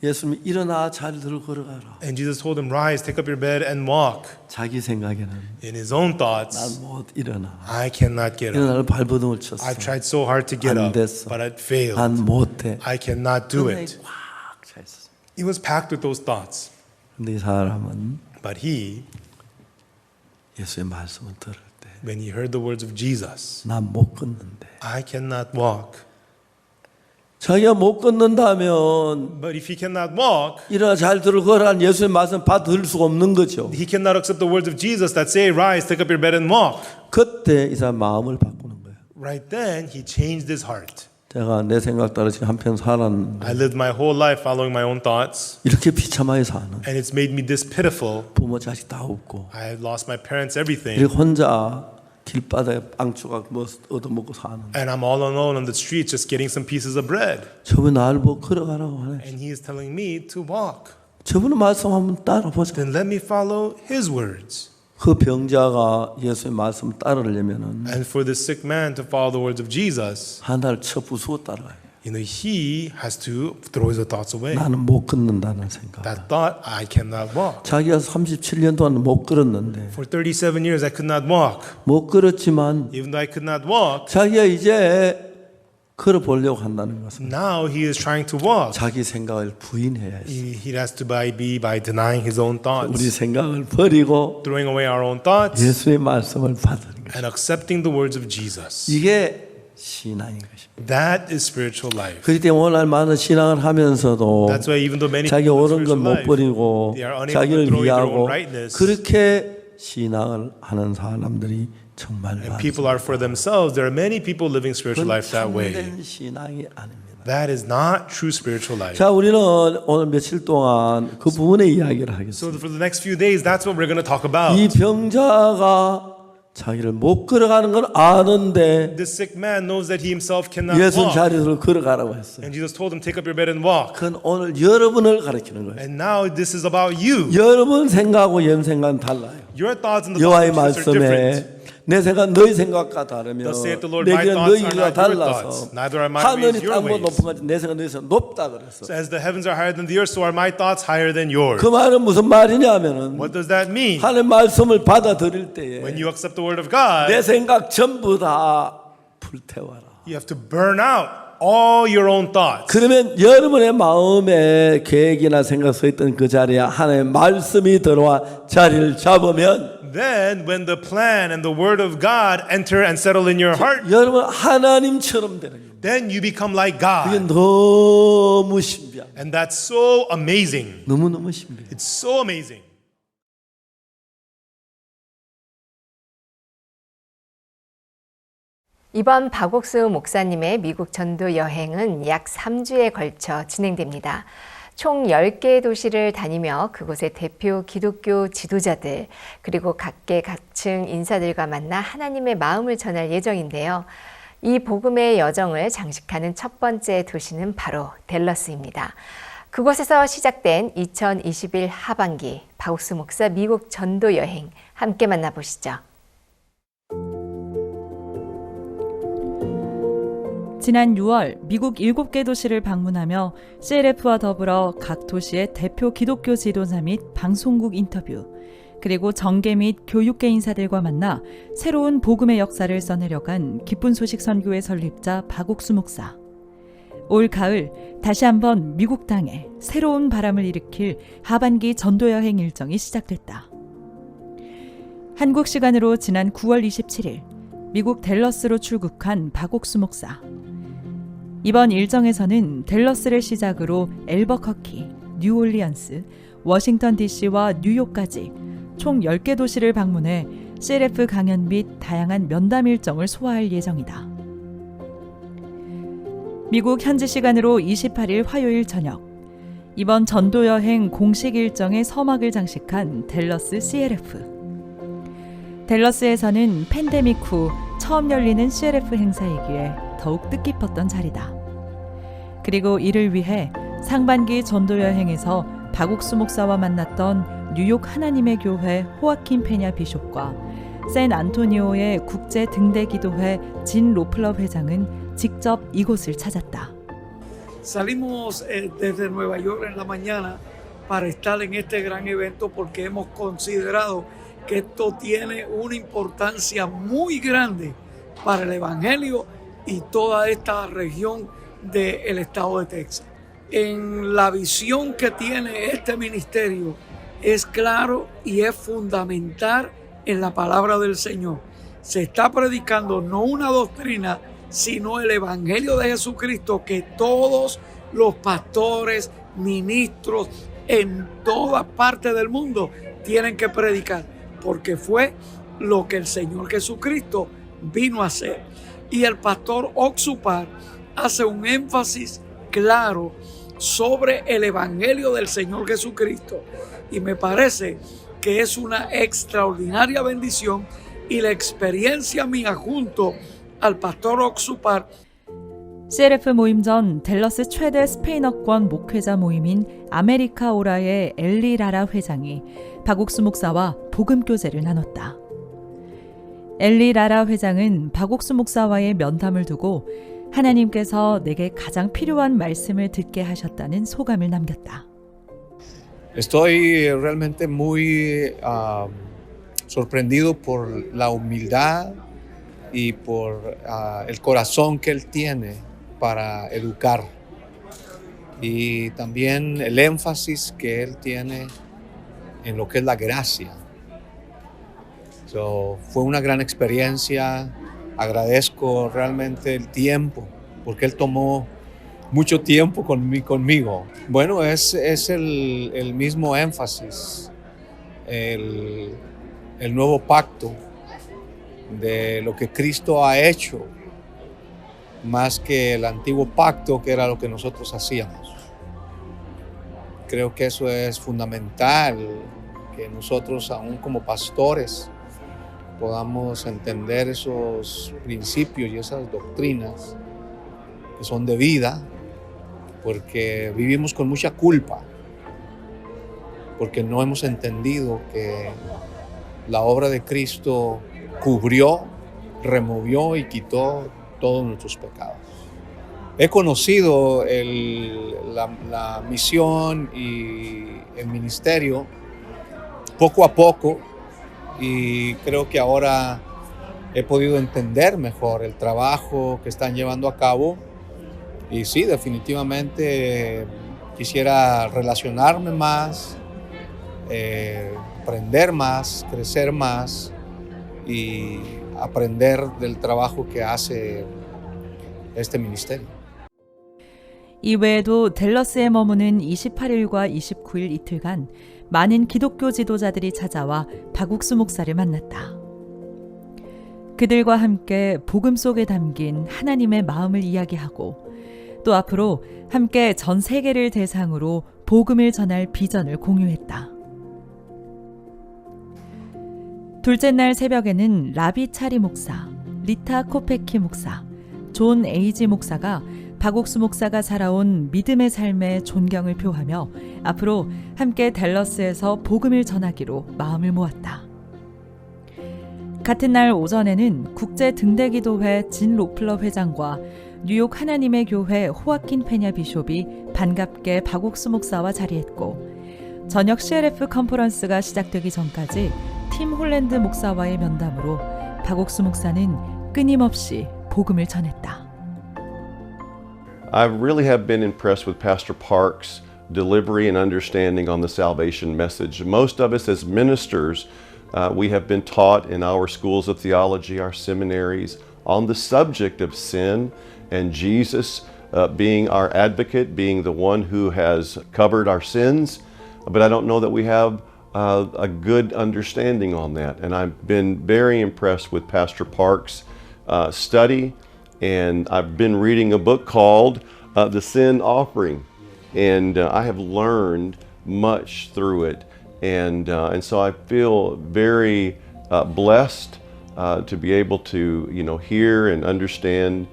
예수님이 일어나 자리 들고 걸어가라. And Jesus told him, rise, take up your bed and walk. 자기 생각에는 In his own thoughts, 난 못 일어나. I cannot get up. 일어나를 발버둥을 쳤어. I've tried so hard to get 안 up, 됐어. but it failed. 난 못해. I cannot do 그런데 it. 꽉차 있었어. He was packed with those thoughts. 근데 이 사람은 But he, 예수의 말씀을 들을 때, when he heard the words of Jesus, 난 못 걷는데. I cannot walk. 자기가 못 걷는다면 But if he cannot walk, 일어나 잘 들고 걸어라는 예수의 말씀 받을 수가 없는 거죠. he cannot accept the words of Jesus that say, rise, take up your bed and walk. 그때 이 사람 마음을 바꾸는 거예요. Right then, he changed his heart. 제가 내 생각 따라 지금 한편 살았는데 I lived my whole life following my own thoughts, 이렇게 비참하게 사는 and it's made me this pitiful. 부모 자식 다 없고 I have lost my parents, everything, 이렇게 혼자 길바닥에 빵 조각 뭐 얻어먹고 사는 and I'm all alone on the streets just getting some pieces of bread. 저분 나를 보고 걸어가라고 하네. And he is telling me to walk. 저분의 말씀 한번 따라보자. Then let me follow his words. 그 병자가 예수의 말씀 따르려면은 And for the sick man to follow the words of Jesus, 하나를 쳐 부수고 따라가요. he has to throw his thoughts away. 나는 못 걷는다는 생각. That thought, I cannot walk. 자기가 37년 동안 못 걸었는데 For 37 years, I could not walk. 못 걸었지만 Even though I could not walk, 자기가 이제 걸어보려고 한다는 것은 now he is trying to walk. 자기 생각을 부인해야 했어. He has to be by denying his own 우리 thoughts, 생각을 버리고 throwing away our own thoughts, 예수의 말씀을 받는 것. and accepting the words of Jesus. 이게 신앙인 것입니다. That is spiritual life. 그렇기 때문에 오늘 많은 신앙을 하면서도 That's why even though many 자기 people 옳은 in 건 spiritual 못 life, 버리고 they are unable 자기를 to throw away their 위하고 own rightness. 그렇게 신앙을 하는 사람들이 정말 And people are for themselves. There are many people living spiritual life that way. 참된 신앙이 아닙니다. That is not true spiritual life. 자, 우리는 오늘 며칠 동안 그 부분의 이야기를 So 하겠습니다. for the next few days, that's what we're going to talk about. 이 병자가 자기를 못 걸어가는 걸 아는데 This sick man knows that he himself cannot 예수 walk. 자리로 걸어가라고 했어요. And Jesus told him, take up your bed and walk. 그건 오늘 여러분을 가르치는 거예요. And now this is about you. 여러분 생각하고 연 생각은 달라요. Your thoughts and the 여호와의 thoughts of Jesus are 말씀에 different. 내 생각 너희 생각과 다르며 Thus saith the Lord, 내 my 길은 thoughts 너희 are 길과 not your 달라서 thoughts, neither are my 하늘이 ways your 땅보다 ways. 높은 같이 내 생각 너희 생각 높다 그랬어. So as the heavens are higher than the earth, so are my thoughts higher than yours. 그 말은 무슨 말이냐면은 What does that mean? 하나님 말씀을 받아들일 때에 When you accept the word of God, 내 생각 전부 다 불태워라. you have to burn out all your own thoughts. 그러면 여러분의 마음에 계획이나 생각 서 있던 그 자리에 하나님의 말씀이 들어와 자리를 잡으면 Then when the plan and the word of God enter and settle in your heart, 여러분 하나님처럼 되는 거예요. then you become like 그게 God. 너무 신비한. And that's so amazing. 너무너무 신비해. It's so amazing. 이번 박옥수 목사님의 미국 전도 여행은 약 3주에 걸쳐 진행됩니다. 총 10개의 도시를 다니며 그곳의 대표 기독교 지도자들 그리고 각계각층 인사들과 만나 하나님의 마음을 전할 예정인데요. 이 복음의 여정을 장식하는 첫 번째 도시는 바로 댈러스입니다. 그곳에서 시작된 2021 하반기 박옥수 목사 미국 전도 여행 함께 만나보시죠. 지난 6월 미국 7개 도시를 방문하며 CLF와 더불어 각 도시의 대표 기독교 지도자 및 방송국 인터뷰, 그리고 정계 및 교육계 인사들과 만나 새로운 복음의 역사를 써내려간 기쁜 소식 선교회 설립자 박옥수 목사. 올 가을 다시 한번 미국 땅에 새로운 바람을 일으킬 하반기 전도 여행 일정이 시작됐다. 한국 시간으로 지난 9월 27일 미국 댈러스로 출국한 박옥수 목사. 이번 일정에서는 댈러스를 시작으로 엘버커키, 뉴올리언스, 워싱턴 DC와 뉴욕까지 총 10개 도시를 방문해 CLF 강연 및 다양한 면담 일정을 소화할 예정이다. 미국 현지 시간으로 28일 화요일 저녁, 이번 전도 여행 공식 일정의 서막을 장식한 댈러스 CLF. 댈러스에서는 팬데믹 후 처음 열리는 CLF 행사이기에 더욱 뜻깊었던 자리다. 그리고 이를 위해 상반기 전도 여행에서 박옥수 목사와 만났던 뉴욕 하나님의 교회 호아킨 페냐 비숍과 샌 안토니오의 국제 등대 기도회 진 로플러 회장은 직접 이곳을 찾았다. Salimos desde Nueva York en la mañana para estar en este gran evento porque hemos considerado que esto tiene una importancia muy grande para el Evangelio y toda esta región del estado de Texas. En la visión que tiene este ministerio es claro y es fundamental en la palabra del Señor. Se está predicando no una doctrina, sino el Evangelio de Jesucristo que todos los pastores, ministros en todas partes del mundo tienen que predicar, porque fue lo que el Señor Jesucristo vino a hacer. Y el pastor Oxupar hace un énfasis claro sobre el Evangelio del Señor Jesucristo. Y me parece que es una extraordinaria bendición y la experiencia mía junto al pastor Oxupar. CLF 모임 전 댈러스 최대 스페인어권 목회자 모임인 아메리카 오라의 엘리 라라 회장이 박옥수 목사와 복음 교제를 나눴다. 엘리 라라 회장은 박옥수 목사와의 면담을 두고 하나님께서 내게 가장 필요한 말씀을 듣게 하셨다는 소감을 남겼다. Estoy realmente muy sorprendido por la humildad y por el corazón que él tiene para educar y también el énfasis que él tiene en lo que es la gracia. Fue una gran experiencia, agradezco realmente el tiempo porque él tomó mucho tiempo conmigo. Bueno, es el mismo énfasis, el nuevo pacto de lo que Cristo ha hecho, más que el antiguo pacto que era lo que nosotros hacíamos. Creo que eso es fundamental, que nosotros aún como pastores podamos entender esos principios y esas doctrinas que son de vida, porque vivimos con mucha culpa, porque no hemos entendido que la obra de Cristo cubrió, removió y quitó todos nuestros pecados. He conocido la misión y el ministerio poco a poco y creo que ahora he podido entender mejor el trabajo que están llevando a cabo y sí, definitivamente quisiera relacionarme más, aprender más, crecer más y aprender del trabajo que hace este ministerio. 이외에도 댈러스에 머무는 28일과 29일 이틀간 많은 기독교 지도자들이 찾아와 박욱수 목사를 만났다. 그들과 함께 복음 속에 담긴 하나님의 마음을 이야기하고 또 앞으로 함께 전 세계를 대상으로 복음을 전할 비전을 공유했다. 둘째 날 새벽에는 라비 차리 목사, 리타 코페키 목사, 존 에이지 목사가 박옥수 목사가 살아온 믿음의 삶에 존경을 표하며 앞으로 함께 댈러스에서 복음을 전하기로 마음을 모았다. 같은 날 오전에는 국제 등대기도회 진 로플러 회장과 뉴욕 하나님의 교회 호아킨 페냐 비숍이 반갑게 박옥수 목사와 자리했고 저녁 CLF 컨퍼런스가 시작되기 전까지 팀 홀랜드 목사와의 면담으로 박옥수 목사는 끊임없이 복음을 전했다. I really have been impressed with Pastor Park's delivery and understanding on the salvation message. Most of us as ministers, we have been taught in our schools of theology, our seminaries, on the subject of sin and Jesus being our advocate, being the one who has covered our sins. But I don't know that we have a good understanding on that. And I've been very impressed with Pastor Park's study. And I've been reading a book called The Sin Offering, and I have learned much through it, and so I feel very blessed to be able to hear and understand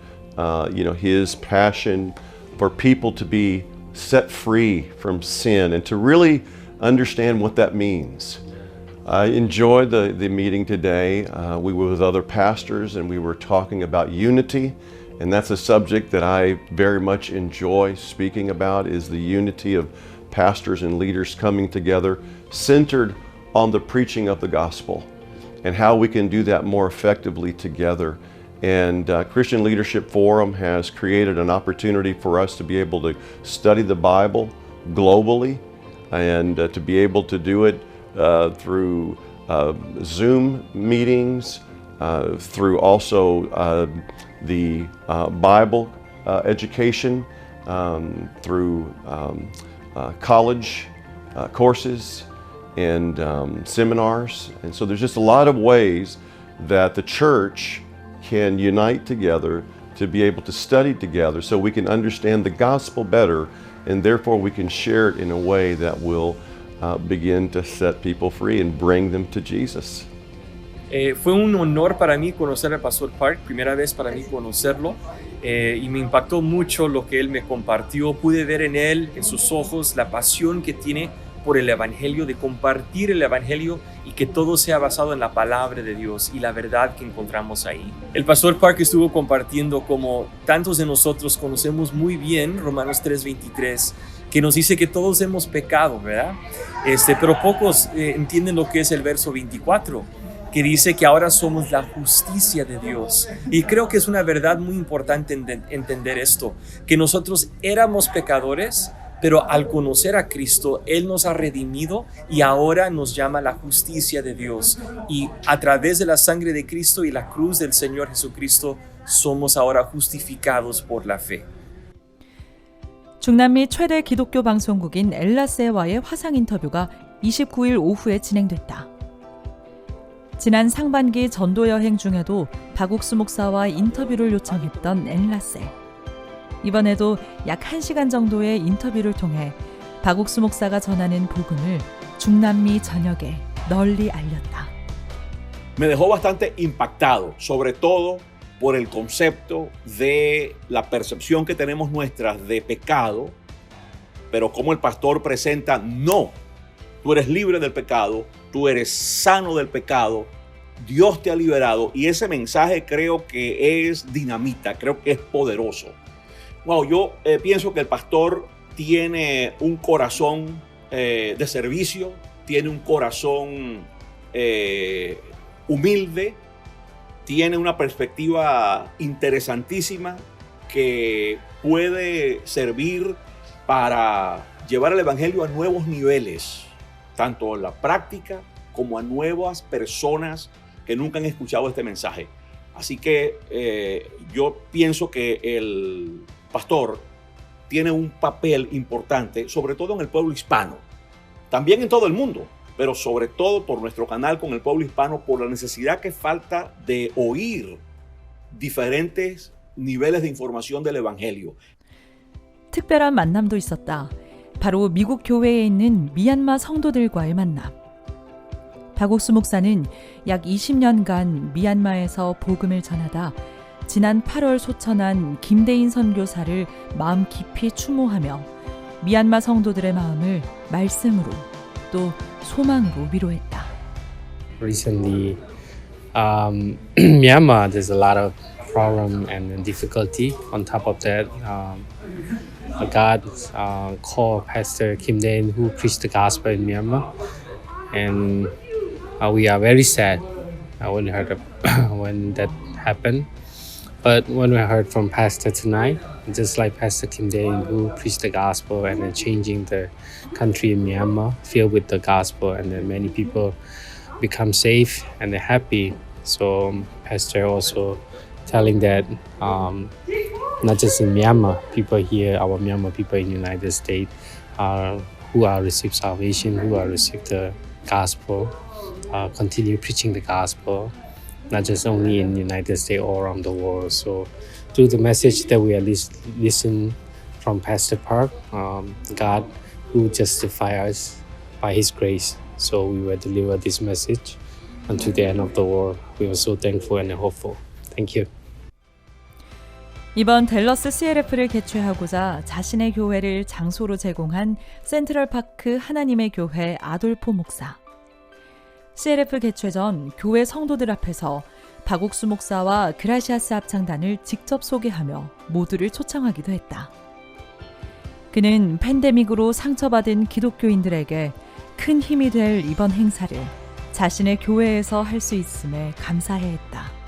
his passion for people to be set free from sin and to really understand what that means. I enjoyed the meeting today. We were with other pastors and we were talking about unity, and that's a subject that I very much enjoy speaking about, is the unity of pastors and leaders coming together centered on the preaching of the gospel and how we can do that more effectively together. And Christian Leadership Forum has created an opportunity for us to be able to study the Bible globally and to be able to do it through Zoom meetings, through also the Bible education, through college courses and seminars. And so there's just a lot of ways that the church can unite together to be able to study together so we can understand the gospel better, and therefore we can share it in a way that will begin to set people free and bring them to Jesus. Fue un honor para mí conocer al Pastor Park, primera vez para mí conocerlo, y me impactó mucho lo que él me compartió. Pude ver en él, en sus ojos, la pasión que tiene por el Evangelio, de compartir el Evangelio y que todo sea basado en la palabra de Dios y la verdad que encontramos ahí. El Pastor Park estuvo compartiendo como tantos de nosotros conocemos muy bien Romanos 3:23, que nos dice que todos hemos pecado, ¿verdad? Pero pocos entienden lo que es el verso 24, que dice que ahora somos la justicia de Dios. Y creo que es una verdad muy importante entender esto, que nosotros éramos pecadores, pero al conocer a Cristo, Él nos ha redimido y ahora nos llama la justicia de Dios. Y a través de la sangre de Cristo y la cruz del Señor Jesucristo, somos ahora justificados por la fe. 중남미 최대 기독교 방송국인 엘라세와의 화상 인터뷰가 29일 오후에 진행됐다. 지난 상반기 전도 여행 중에도 박옥수 목사와 인터뷰를 요청했던 엘라세. 이번에도 약 1시간 정도의 인터뷰를 통해 박옥수 목사가 전하는 복음을 중남미 전역에 널리 알렸다. Me dejó bastante impactado, sobre todo por el concepto de la percepción que tenemos nuestra de pecado, pero como el pastor presenta, no, tú eres libre del pecado, tú eres sano del pecado, Dios te ha liberado y ese mensaje creo que es dinamita, creo que es poderoso. Wow, yo pienso que el pastor tiene un corazón de servicio, tiene un corazón humilde, tiene una perspectiva interesantísima que puede servir para llevar el evangelio a nuevos niveles, tanto en la práctica como a nuevas personas que nunca han escuchado este mensaje. Así que yo pienso que el pastor tiene un papel importante, sobre todo en el pueblo hispano, también en todo el mundo, pero sobre todo por nuestro canal con el pueblo hispano, por la necesidad que falta de oír diferentes niveles de información del evangelio. 특별한 만남도 있었다. 바로 미국 교회에 있는 미얀마 성도들과의 만남. 박옥수 목사는 약 20년간 미얀마에서 복음을 전하다 지난 8월 소천한 김대인 선교사를 마음 깊이 추모하며 미얀마 성도들의 마음을 말씀으로 또 소망으로 위로했다. Recently, Myanmar, there's a lot of problem and difficulty. On top of that, God called Pastor Kim Dae-in, who preached the gospel in Myanmar, and we are very sad when that happened. But when we heard from Pastor tonight, just like Pastor Kim Dae-in, who preached the gospel and then changing the country in Myanmar, filled with the gospel, and then many people become safe and they're happy. So Pastor also telling that not just in Myanmar, people here, our Myanmar people in the United States, who are received salvation, who are received the gospel, continue preaching the gospel, not just only in the United States, all around the world. So through the message that we at least listen from Pastor Park, God who justify us by His grace. So we will deliver this message until the end of the world. We are so thankful and hopeful. Thank you. 이번 댈러스 CLF를 개최하고자 자신의 교회를 장소로 제공한 센트럴파크 하나님의 교회 아돌포 목사. CLF 개최 전 교회 성도들 앞에서 박옥수 목사와 그라시아스 합창단을 직접 소개하며 모두를 초청하기도 했다. 그는 팬데믹으로 상처받은 기독교인들에게 큰 힘이 될 이번 행사를 자신의 교회에서 할 수 있음에 감사해했다.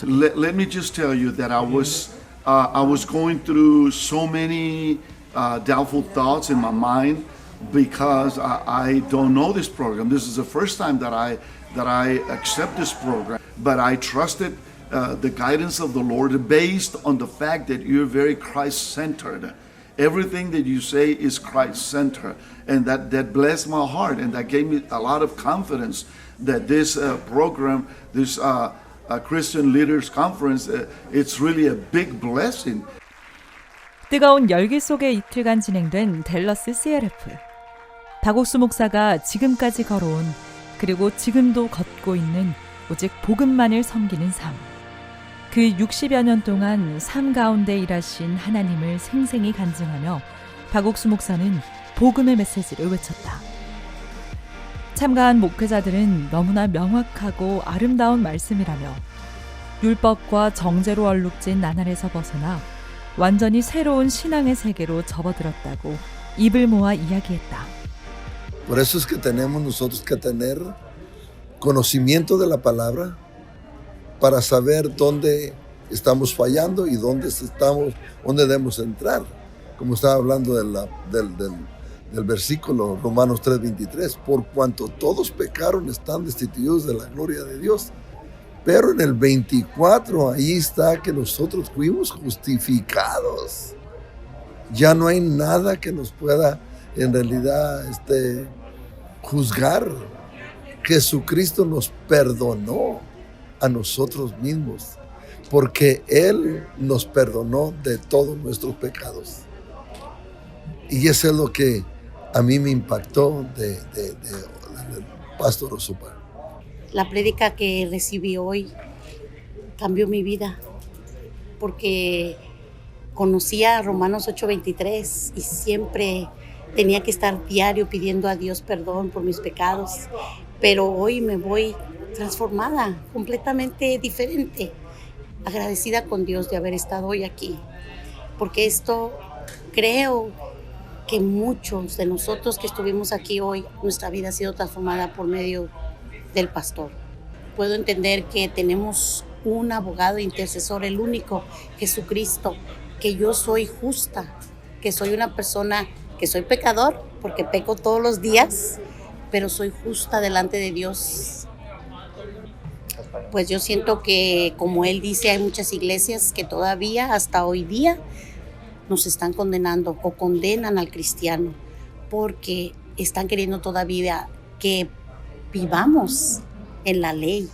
Let me just tell you that I was going through so many doubtful thoughts in my mind because I don't know this program. This is the first time that I accept this program, but I trusted the guidance of the Lord based on the fact that you're very Christ-centered. Everything that you say is Christ-centered, and that blessed my heart, and that gave me a lot of confidence that this program, this Christian Leaders Conference, it's really a big blessing. 뜨거운 열기 속에 이틀간 진행된 댈러스 CLF. 박옥수 목사가 지금까지 걸어온, 그리고 지금도 걷고 있는 오직 복음만을 섬기는 삶. 그 60여 년 동안 삶 가운데 일하신 하나님을 생생히 간증하며 박옥수 목사는 복음의 메시지를 외쳤다. 참가한 목회자들은 너무나 명확하고 아름다운 말씀이라며 율법과 정죄로 얼룩진 나날에서 벗어나 완전히 새로운 신앙의 세계로 접어들었다고 입을 모아 이야기했다. Por eso es que tenemos nosotros que tener conocimiento de la palabra para saber dónde estamos fallando y dónde debemos entrar. Como estaba hablando del versículo Romanos 3:23, por cuanto todos pecaron están destituidos de la gloria de Dios. Pero en el 24 ahí está que nosotros fuimos justificados. Ya no hay nada que nos pueda en realidad juzgar. Jesucristo nos perdonó a nosotros mismos porque Él nos perdonó de todos nuestros pecados. Y eso es lo que a mí me impactó del pastor Osupa. La prédica que recibí hoy cambió mi vida porque conocía Romanos 8:23 y siempre tenía que estar diario pidiendo a Dios perdón por mis pecados, pero hoy me voy transformada, completamente diferente. Agradecida con Dios de haber estado hoy aquí, porque esto creo que muchos de nosotros que estuvimos aquí hoy, nuestra vida ha sido transformada por medio del pastor. Puedo entender que tenemos un abogado intercesor, el único, Jesucristo, que yo soy justa, que soy una persona, que soy pecador, porque peco todos los días, pero soy justa delante de Dios. Pues yo siento que, como él dice, hay muchas iglesias que todavía, hasta hoy día, nos están condenando o condenan al cristiano, porque están queriendo todavía que vivamos en la ley,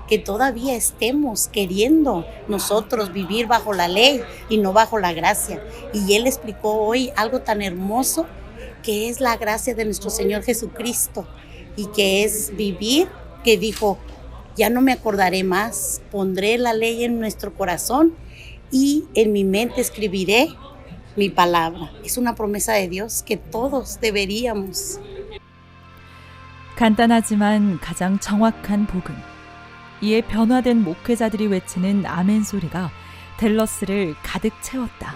que todavía estemos queriendo nosotros vivir bajo la ley y no bajo la gracia. Y él explicó hoy algo tan hermoso, que es la gracia de nuestro Señor Jesucristo, y que es vivir, que dijo, ya no me acordaré más, pondré la ley en nuestro corazón y en mi mente escribiré mi palabra. Es una promesa de Dios que todos deberíamos. 간단하지만 가장 정확한 복음. 이에 변화된 목회자들이 외치는 아멘 소리가 댈러스를 가득 채웠다.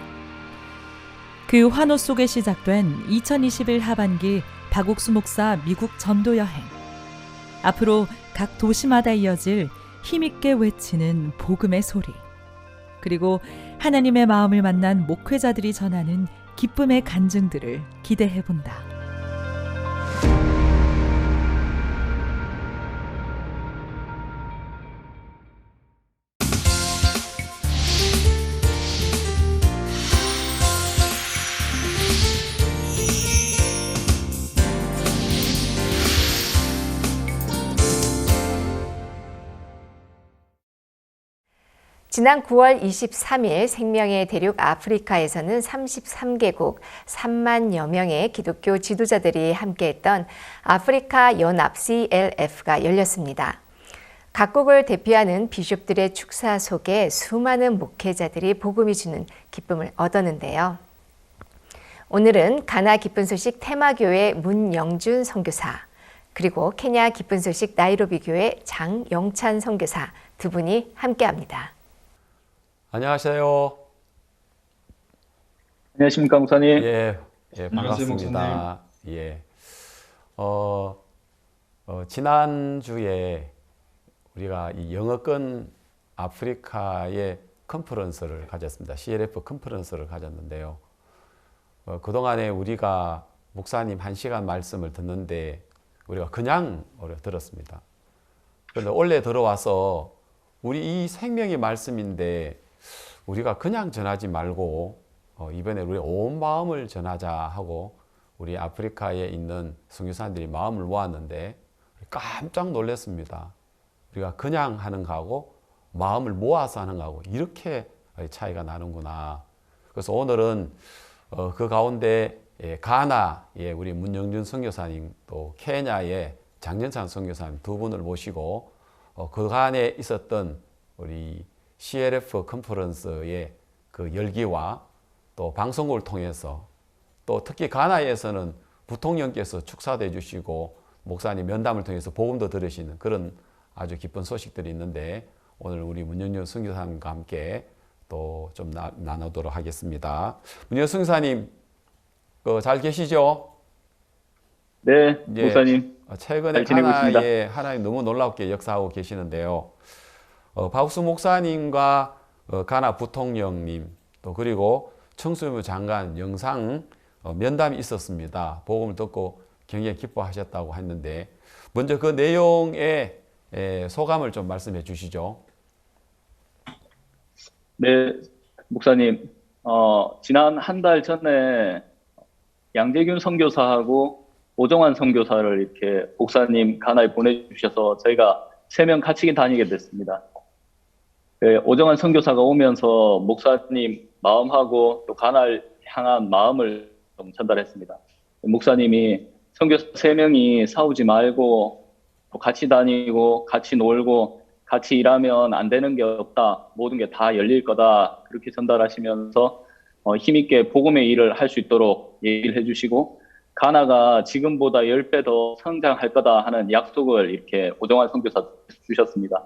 그 환호 속에 시작된 2021 하반기 박옥수 목사 미국 전도 여행. 앞으로 각 도시마다 이어질 힘있게 외치는 복음의 소리. 그리고 하나님의 마음을 만난 목회자들이 전하는 기쁨의 간증들을 기대해 본다. 지난 9월 23일 생명의 대륙 아프리카에서는 33개국 3만여 명의 기독교 지도자들이 함께했던 아프리카 연합 CLF가 열렸습니다. 각국을 대표하는 비숍들의 축사 속에 수많은 목회자들이 복음이 주는 기쁨을 얻었는데요. 오늘은 가나 기쁜 소식 테마교회 문영준 선교사, 그리고 케냐 기쁜 소식 나이로비 교회 장영찬 선교사 두 분이 함께합니다. 안녕하세요. 안녕하십니까, 목사님. 예, 반갑습니다. 예. 지난주에 우리가 이 영어권 아프리카의 컨퍼런스를 가졌습니다. CLF 컨퍼런스를 가졌는데요. 그동안에 우리가 목사님 1시간 말씀을 듣는데 우리가 그냥 들었습니다. 그런데 원래 들어와서 우리 이 생명의 말씀인데 우리가 그냥 전하지 말고 이번에 우리 온 마음을 전하자 하고 우리 아프리카에 있는 선교사님들이 마음을 모았는데 깜짝 놀랐습니다. 우리가 그냥 하는 거하고 마음을 모아서 하는 거하고 이렇게 차이가 나는구나. 그래서 오늘은 그 가운데 가나의 우리 문영준 선교사님, 또 케냐의 장년찬 선교사님 두 분을 모시고 그간에 있었던 우리 CLF 컨퍼런스의 그 열기와 또 방송국을 통해서 또 특히 가나에서는 부통령께서 축사도 해주시고 목사님 면담을 통해서 복음도 들으시는 그런 아주 기쁜 소식들이 있는데 오늘 우리 문영준 선교사님과 함께 또 좀 나누도록 하겠습니다. 문영준 선교사님 잘 계시죠? 네, 목사님. 최근에 가나에 하나님 너무 놀랍게 역사하고 계시는데요. 박옥수 목사님과 가나 부통령님 또 그리고 청소년부 장관 영상 면담이 있었습니다. 복음을 듣고 굉장히 기뻐하셨다고 했는데 먼저 그 내용의 소감을 좀 말씀해 주시죠. 네, 목사님. 지난 한 달 전에 양재균 선교사하고 오정환 선교사를 이렇게 목사님 가나에 보내주셔서 저희가 3명 같이 다니게 됐습니다. 오정환 선교사가 오면서 목사님 마음하고 또 가나를 향한 마음을 좀 전달했습니다. 목사님이 선교사 3명이 싸우지 말고 또 같이 다니고 같이 놀고 같이 일하면 안 되는 게 없다. 모든 게 다 열릴 거다. 그렇게 전달하시면서 힘있게 복음의 일을 할 수 있도록 얘기를 해주시고 가나가 지금보다 10배 더 성장할 거다 하는 약속을 이렇게 오정환 선교사 주셨습니다.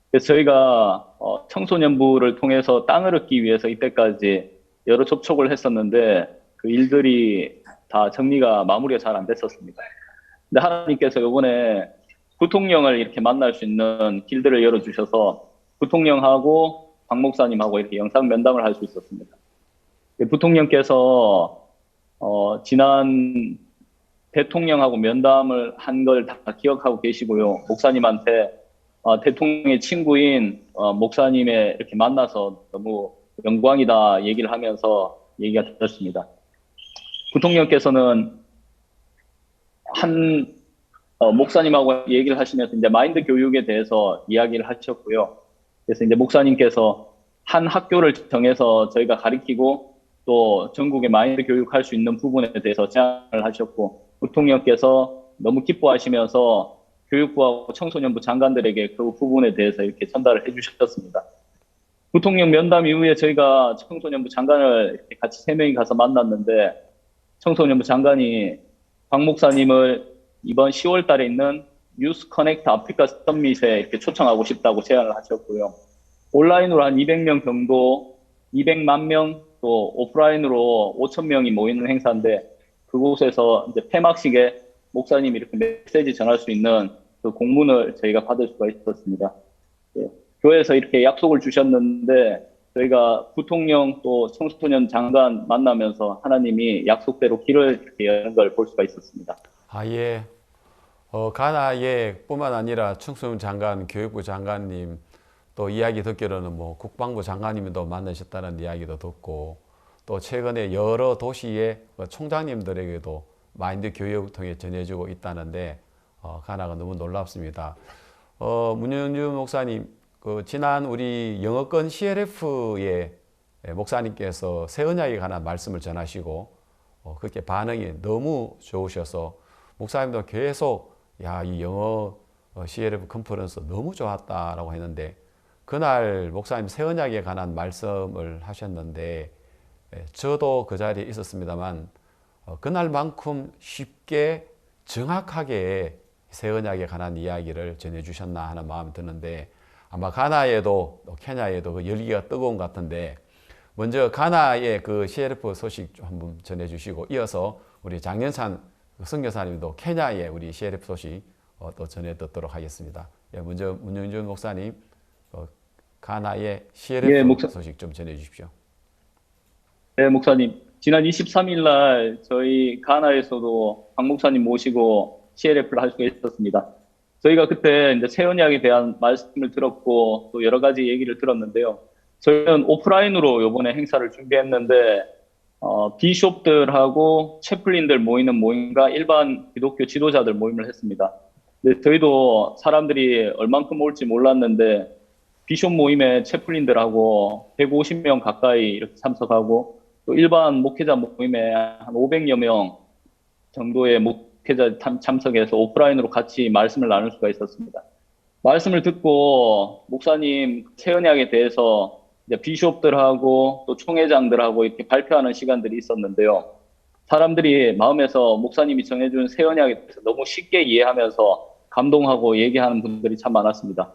그래서 저희가 청소년부를 통해서 땅을 얻기 위해서 이때까지 여러 접촉을 했었는데 그 일들이 다 정리가 마무리가 잘 안 됐었습니다. 근데 하나님께서 이번에 부통령을 이렇게 만날 수 있는 길들을 열어주셔서 부통령하고 박 목사님하고 이렇게 영상 면담을 할 수 있었습니다. 부통령께서 지난 대통령하고 면담을 한 걸 다 기억하고 계시고요. 목사님한테 대통령의 친구인 목사님의 이렇게 만나서 너무 영광이다 얘기를 하면서 얘기가 들었습니다. 부통령께서는 한 목사님하고 얘기를 하시면서 이제 마인드 교육에 대해서 이야기를 하셨고요. 그래서 이제 목사님께서 한 학교를 정해서 저희가 가리키고 또 전국에 마인드 교육할 수 있는 부분에 대해서 제안을 하셨고, 부통령께서 너무 기뻐하시면서 교육부하고 청소년부 장관들에게 그 부분에 대해서 이렇게 전달을 해주셨습니다. 부통령 면담 이후에 저희가 청소년부 장관을 이렇게 같이 3명이 가서 만났는데, 청소년부 장관이 박 목사님을 이번 10월 달에 있는 유스 커넥트 아프리카 서밋에 이렇게 초청하고 싶다고 제안을 하셨고요. 온라인으로 한 200명 정도, 200만 명, 또 오프라인으로 5,000명이 모이는 행사인데, 그곳에서 이제 폐막식에 목사님이 이렇게 메시지 전할 수 있는 그 공문을 저희가 받을 수가 있었습니다. 네. 교회에서 이렇게 약속을 주셨는데, 저희가 부통령 또 청소년 장관 만나면서 하나님이 약속대로 길을 이렇게 여는 걸 볼 수가 있었습니다. 예. 가나에 뿐만 아니라 청소년 장관, 교육부 장관님, 또 이야기 듣기로는 뭐 국방부 장관님도 만나셨다는 이야기도 듣고, 또 최근에 여러 도시의 총장님들에게도 마인드 교육을 통해 전해주고 있다는데, 가나가 너무 놀랍습니다. 문현주 목사님, 지난 우리 영어권 CLF의 목사님께서 새 언약에 관한 말씀을 전하시고, 그렇게 반응이 너무 좋으셔서 목사님도 계속 이 영어 CLF 컨퍼런스 너무 좋았다라고 했는데, 그날 목사님 새 언약에 관한 말씀을 하셨는데, 저도 그 자리에 있었습니다만 그날만큼 쉽게 정확하게 새 언약에 관한 이야기를 전해주셨나 하는 마음이 드는데, 아마 가나에도 케냐에도 그 열기가 뜨거운 것 같은데, 먼저 가나의 그 CLF 소식 좀 한번 전해주시고, 이어서 우리 장년찬 선교사님도 케냐의 우리 CLF 소식 또 전해 듣도록 하겠습니다. 먼저 문영준 목사님, 가나의 CLF 소식 좀 전해주십시오. 네, 목사님. 지난 23일 날 저희 가나에서도 박 목사님 모시고 CLF를 할 수가 있었습니다. 저희가 그때 이제 새 언약에 대한 말씀을 들었고 또 여러 가지 얘기를 들었는데요. 저희는 오프라인으로 이번에 행사를 준비했는데, 비숍들하고 채플린들 모이는 모임과 일반 기독교 지도자들 모임을 했습니다. 근데 저희도 사람들이 얼만큼 올지 몰랐는데, 비숍 모임에 채플린들하고 150명 가까이 이렇게 참석하고, 또 일반 목회자 모임에 한 500여 명 정도의 목회자 참석해서 오프라인으로 같이 말씀을 나눌 수가 있었습니다. 말씀을 듣고 목사님 새 언약에 대해서 이제 비숍들하고 또 총회장들하고 이렇게 발표하는 시간들이 있었는데요. 사람들이 마음에서 목사님이 정해준 새 언약에 대해서 너무 쉽게 이해하면서 감동하고 얘기하는 분들이 참 많았습니다.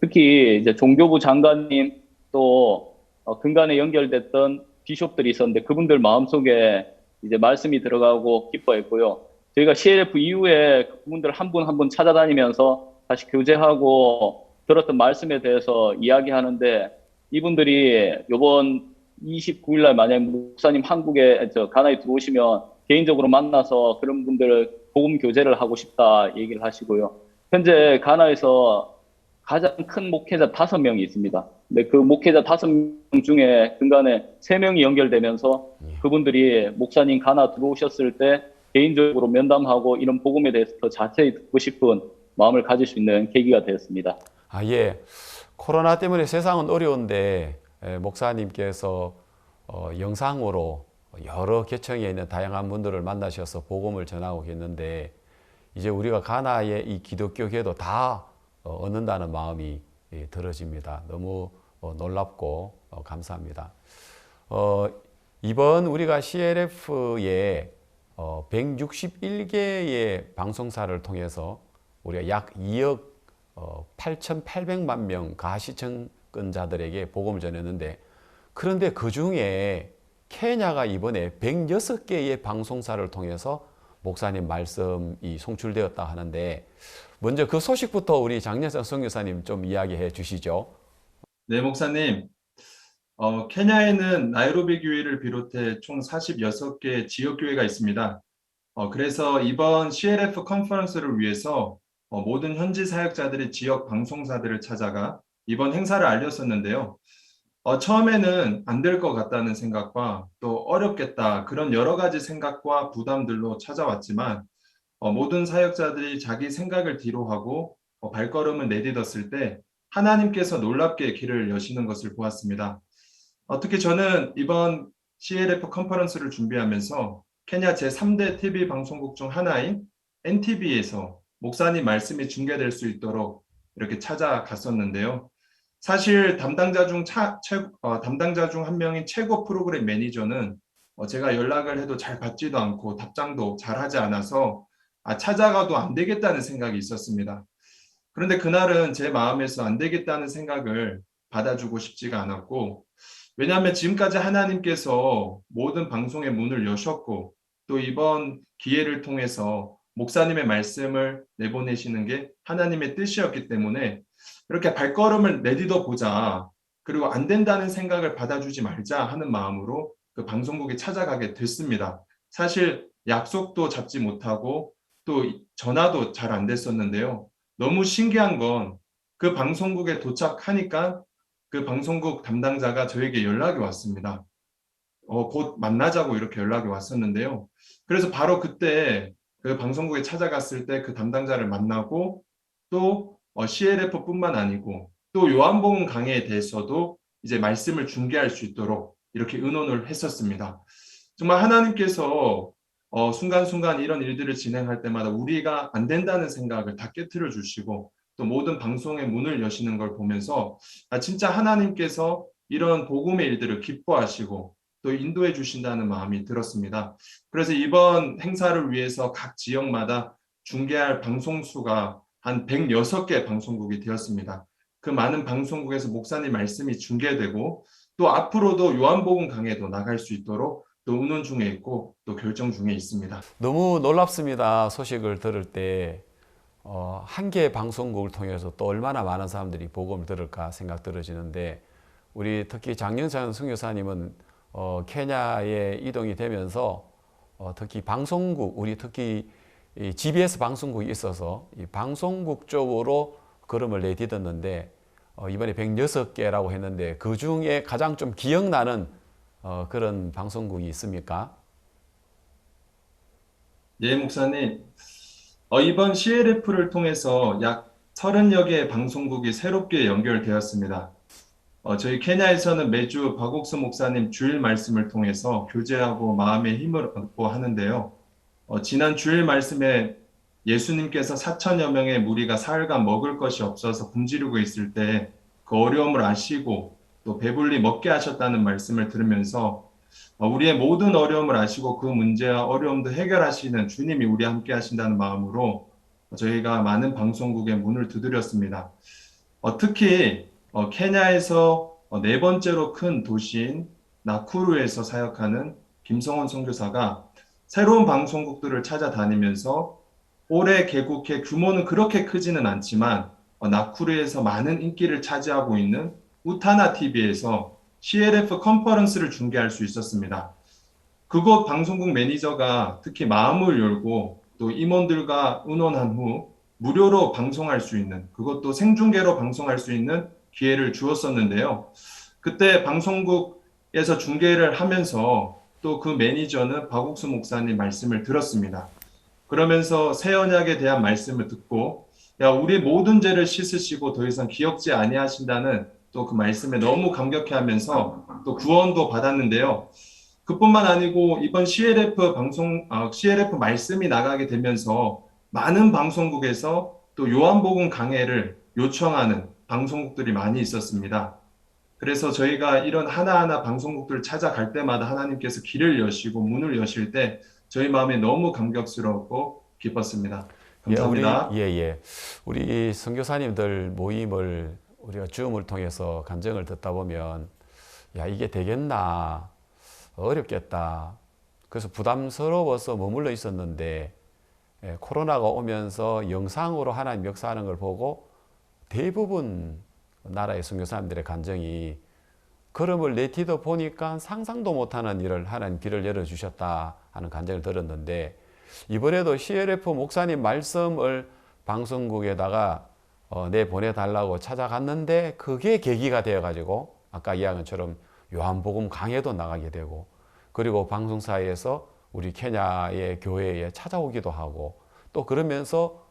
특히 이제 종교부 장관님 또 근간에 연결됐던 비숍들이 있었는데, 그분들 마음속에 이제 말씀이 들어가고 기뻐했고요. 저희가 CLF 이후에 그분들 한 분 한 분 찾아다니면서 다시 교제하고 들었던 말씀에 대해서 이야기하는데, 이분들이 이번 29일 날 만약 목사님 한국에 가나에 들어오시면 개인적으로 만나서 그런 분들 복음 교제를 하고 싶다 얘기를 하시고요. 현재 가나에서 가장 큰 목회자 5명이 있습니다. 근데 그 목회자 5명 중에 근간에 3명이 연결되면서 그분들이 목사님 가나 들어오셨을 때 개인적으로 면담하고 이런 복음에 대해서 더 자세히 듣고 싶은 마음을 가질 수 있는 계기가 되었습니다. 예. 코로나 때문에 세상은 어려운데 목사님께서 영상으로 여러 계층에 있는 다양한 분들을 만나셔서 복음을 전하고 계시는데, 이제 우리가 가나의 이 기독교계도 다 얻는다는 마음이 들어집니다. 너무 놀랍고 감사합니다. 이번 우리가 CLF에 161개의 방송사를 통해서 우리가 약 2억 8,800만 명 가시청근자들에게 복음을 전했는데, 그런데 그 중에 케냐가 이번에 106개의 방송사를 통해서 목사님 말씀이 송출되었다 하는데, 먼저 그 소식부터 우리 장년성 선교사님 좀 이야기해 주시죠. 네, 목사님. 케냐에는 나이로비 교회를 비롯해 총 46개 지역교회가 있습니다. 그래서 이번 CLF 컨퍼런스를 위해서 모든 현지 사역자들이 지역 방송사들을 찾아가 이번 행사를 알렸었는데요. 처음에는 안 될 것 같다는 생각과 또 어렵겠다, 그런 여러 가지 생각과 부담들로 찾아왔지만, 모든 사역자들이 자기 생각을 뒤로하고 발걸음을 내딛었을 때 하나님께서 놀랍게 길을 여시는 것을 보았습니다. 특히 저는 이번 CLF 컨퍼런스를 준비하면서 케냐 제3대 TV 방송국 중 하나인 NTV에서 목사님 말씀이 중계될 수 있도록 이렇게 찾아갔었는데요. 사실 담당자 중 한 명인 최고 프로그램 매니저는 제가 연락을 해도 잘 받지도 않고 답장도 잘 하지 않아서 찾아가도 안 되겠다는 생각이 있었습니다. 그런데 그날은 제 마음에서 안 되겠다는 생각을 받아주고 싶지가 않았고, 왜냐하면 지금까지 하나님께서 모든 방송의 문을 여셨고 또 이번 기회를 통해서 목사님의 말씀을 내보내시는 게 하나님의 뜻이었기 때문에 이렇게 발걸음을 내딛어 보자, 그리고 안 된다는 생각을 받아주지 말자 하는 마음으로 그 방송국에 찾아가게 됐습니다. 사실 약속도 잡지 못하고 또 전화도 잘 안 됐었는데요. 너무 신기한 건 그 방송국에 도착하니까 그 방송국 담당자가 저에게 연락이 왔습니다. 곧 만나자고 이렇게 연락이 왔었는데요. 그래서 바로 그때 그 방송국에 찾아갔을 때 그 담당자를 만나고 또 CLF뿐만 아니고 또 요한복음 강해에 대해서도 이제 말씀을 중계할 수 있도록 이렇게 의논을 했었습니다. 정말 하나님께서 순간순간 이런 일들을 진행할 때마다 우리가 안 된다는 생각을 다 깨트려 주시고 또 모든 방송의 문을 여시는 걸 보면서 진짜 하나님께서 이런 복음의 일들을 기뻐하시고 또 인도해 주신다는 마음이 들었습니다. 그래서 이번 행사를 위해서 각 지역마다 중계할 방송수가 한 106개 방송국이 되었습니다. 그 많은 방송국에서 목사님 말씀이 중계되고 또 앞으로도 요한복음 강해도 나갈 수 있도록 또 의논 중에 있고 또 결정 중에 있습니다. 너무 놀랍습니다. 소식을 들을 때 한 개의 방송국을 통해서 또 얼마나 많은 사람들이 복음을 들을까 생각 들어지는데, 우리 특히 장영찬 선교사님은 케냐에 이동이 되면서 특히 방송국, 우리 특히 이 GBS 방송국이 있어서 이 방송국 쪽으로 걸음을 내딛었는데, 이번에 106개라고 했는데 그 중에 가장 좀 기억나는 그런 방송국이 있습니까? 예, 목사님. 이번 CLF를 통해서 약 30여 개의 방송국이 새롭게 연결되었습니다. 저희 케냐에서는 매주 박옥수 목사님 주일 말씀을 통해서 교제하고 마음의 힘을 얻고 하는데요. 지난 주일 말씀에 예수님께서 4천여 명의 무리가 사흘간 먹을 것이 없어서 굶주리고 있을 때 그 어려움을 아시고 또 배불리 먹게 하셨다는 말씀을 들으면서 우리의 모든 어려움을 아시고 그 문제와 어려움도 해결하시는 주님이 우리와 함께 하신다는 마음으로 저희가 많은 방송국의 문을 두드렸습니다. 특히 케냐에서 네 번째로 큰 도시인 나쿠루에서 사역하는 김성원 선교사가 새로운 방송국들을 찾아다니면서 올해 개국해 규모는 그렇게 크지는 않지만 나쿠루에서 많은 인기를 차지하고 있는 우타나 TV에서 CLF 컨퍼런스를 중계할 수 있었습니다. 그곳 방송국 매니저가 특히 마음을 열고 또 임원들과 의논한 후 무료로 방송할 수 있는, 그것도 생중계로 방송할 수 있는 기회를 주었었는데요. 그때 방송국에서 중계를 하면서 또 그 매니저는 박옥수 목사님 말씀을 들었습니다. 그러면서 새 언약에 대한 말씀을 듣고 우리 모든 죄를 씻으시고 더 이상 기억지 아니하신다는 또 그 말씀에 너무 감격해하면서 또 구원도 받았는데요. 그뿐만 아니고 이번 CLF 말씀이 나가게 되면서 많은 방송국에서 또 요한복음 강해를 요청하는 방송국들이 많이 있었습니다. 그래서 저희가 이런 하나하나 방송국들을 찾아갈 때마다 하나님께서 길을 여시고 문을 여실 때 저희 마음에 너무 감격스럽고 기뻤습니다. 감사합니다. 우리 선교사님들 모임을 우리가 줌을 통해서 간증을 듣다 보면 야, 이게 되겠나? 어렵겠다. 그래서 부담스러워서 머물러 있었는데 코로나가 오면서 영상으로 하나님 역사하는 걸 보고 대부분 나라의 선교사님들의 간증이 걸음을 내디뎌 보니까 상상도 못하는 일을 하나님 길을 열어주셨다 하는 간증을 들었는데, 이번에도 CLF 목사님 말씀을 방송국에다가 내보내달라고 찾아갔는데 그게 계기가 되어가지고 아까 이야기한 것처럼 요한복음 강해도 나가게 되고, 그리고 방송사에서 우리 케냐의 교회에 찾아오기도 하고, 또 그러면서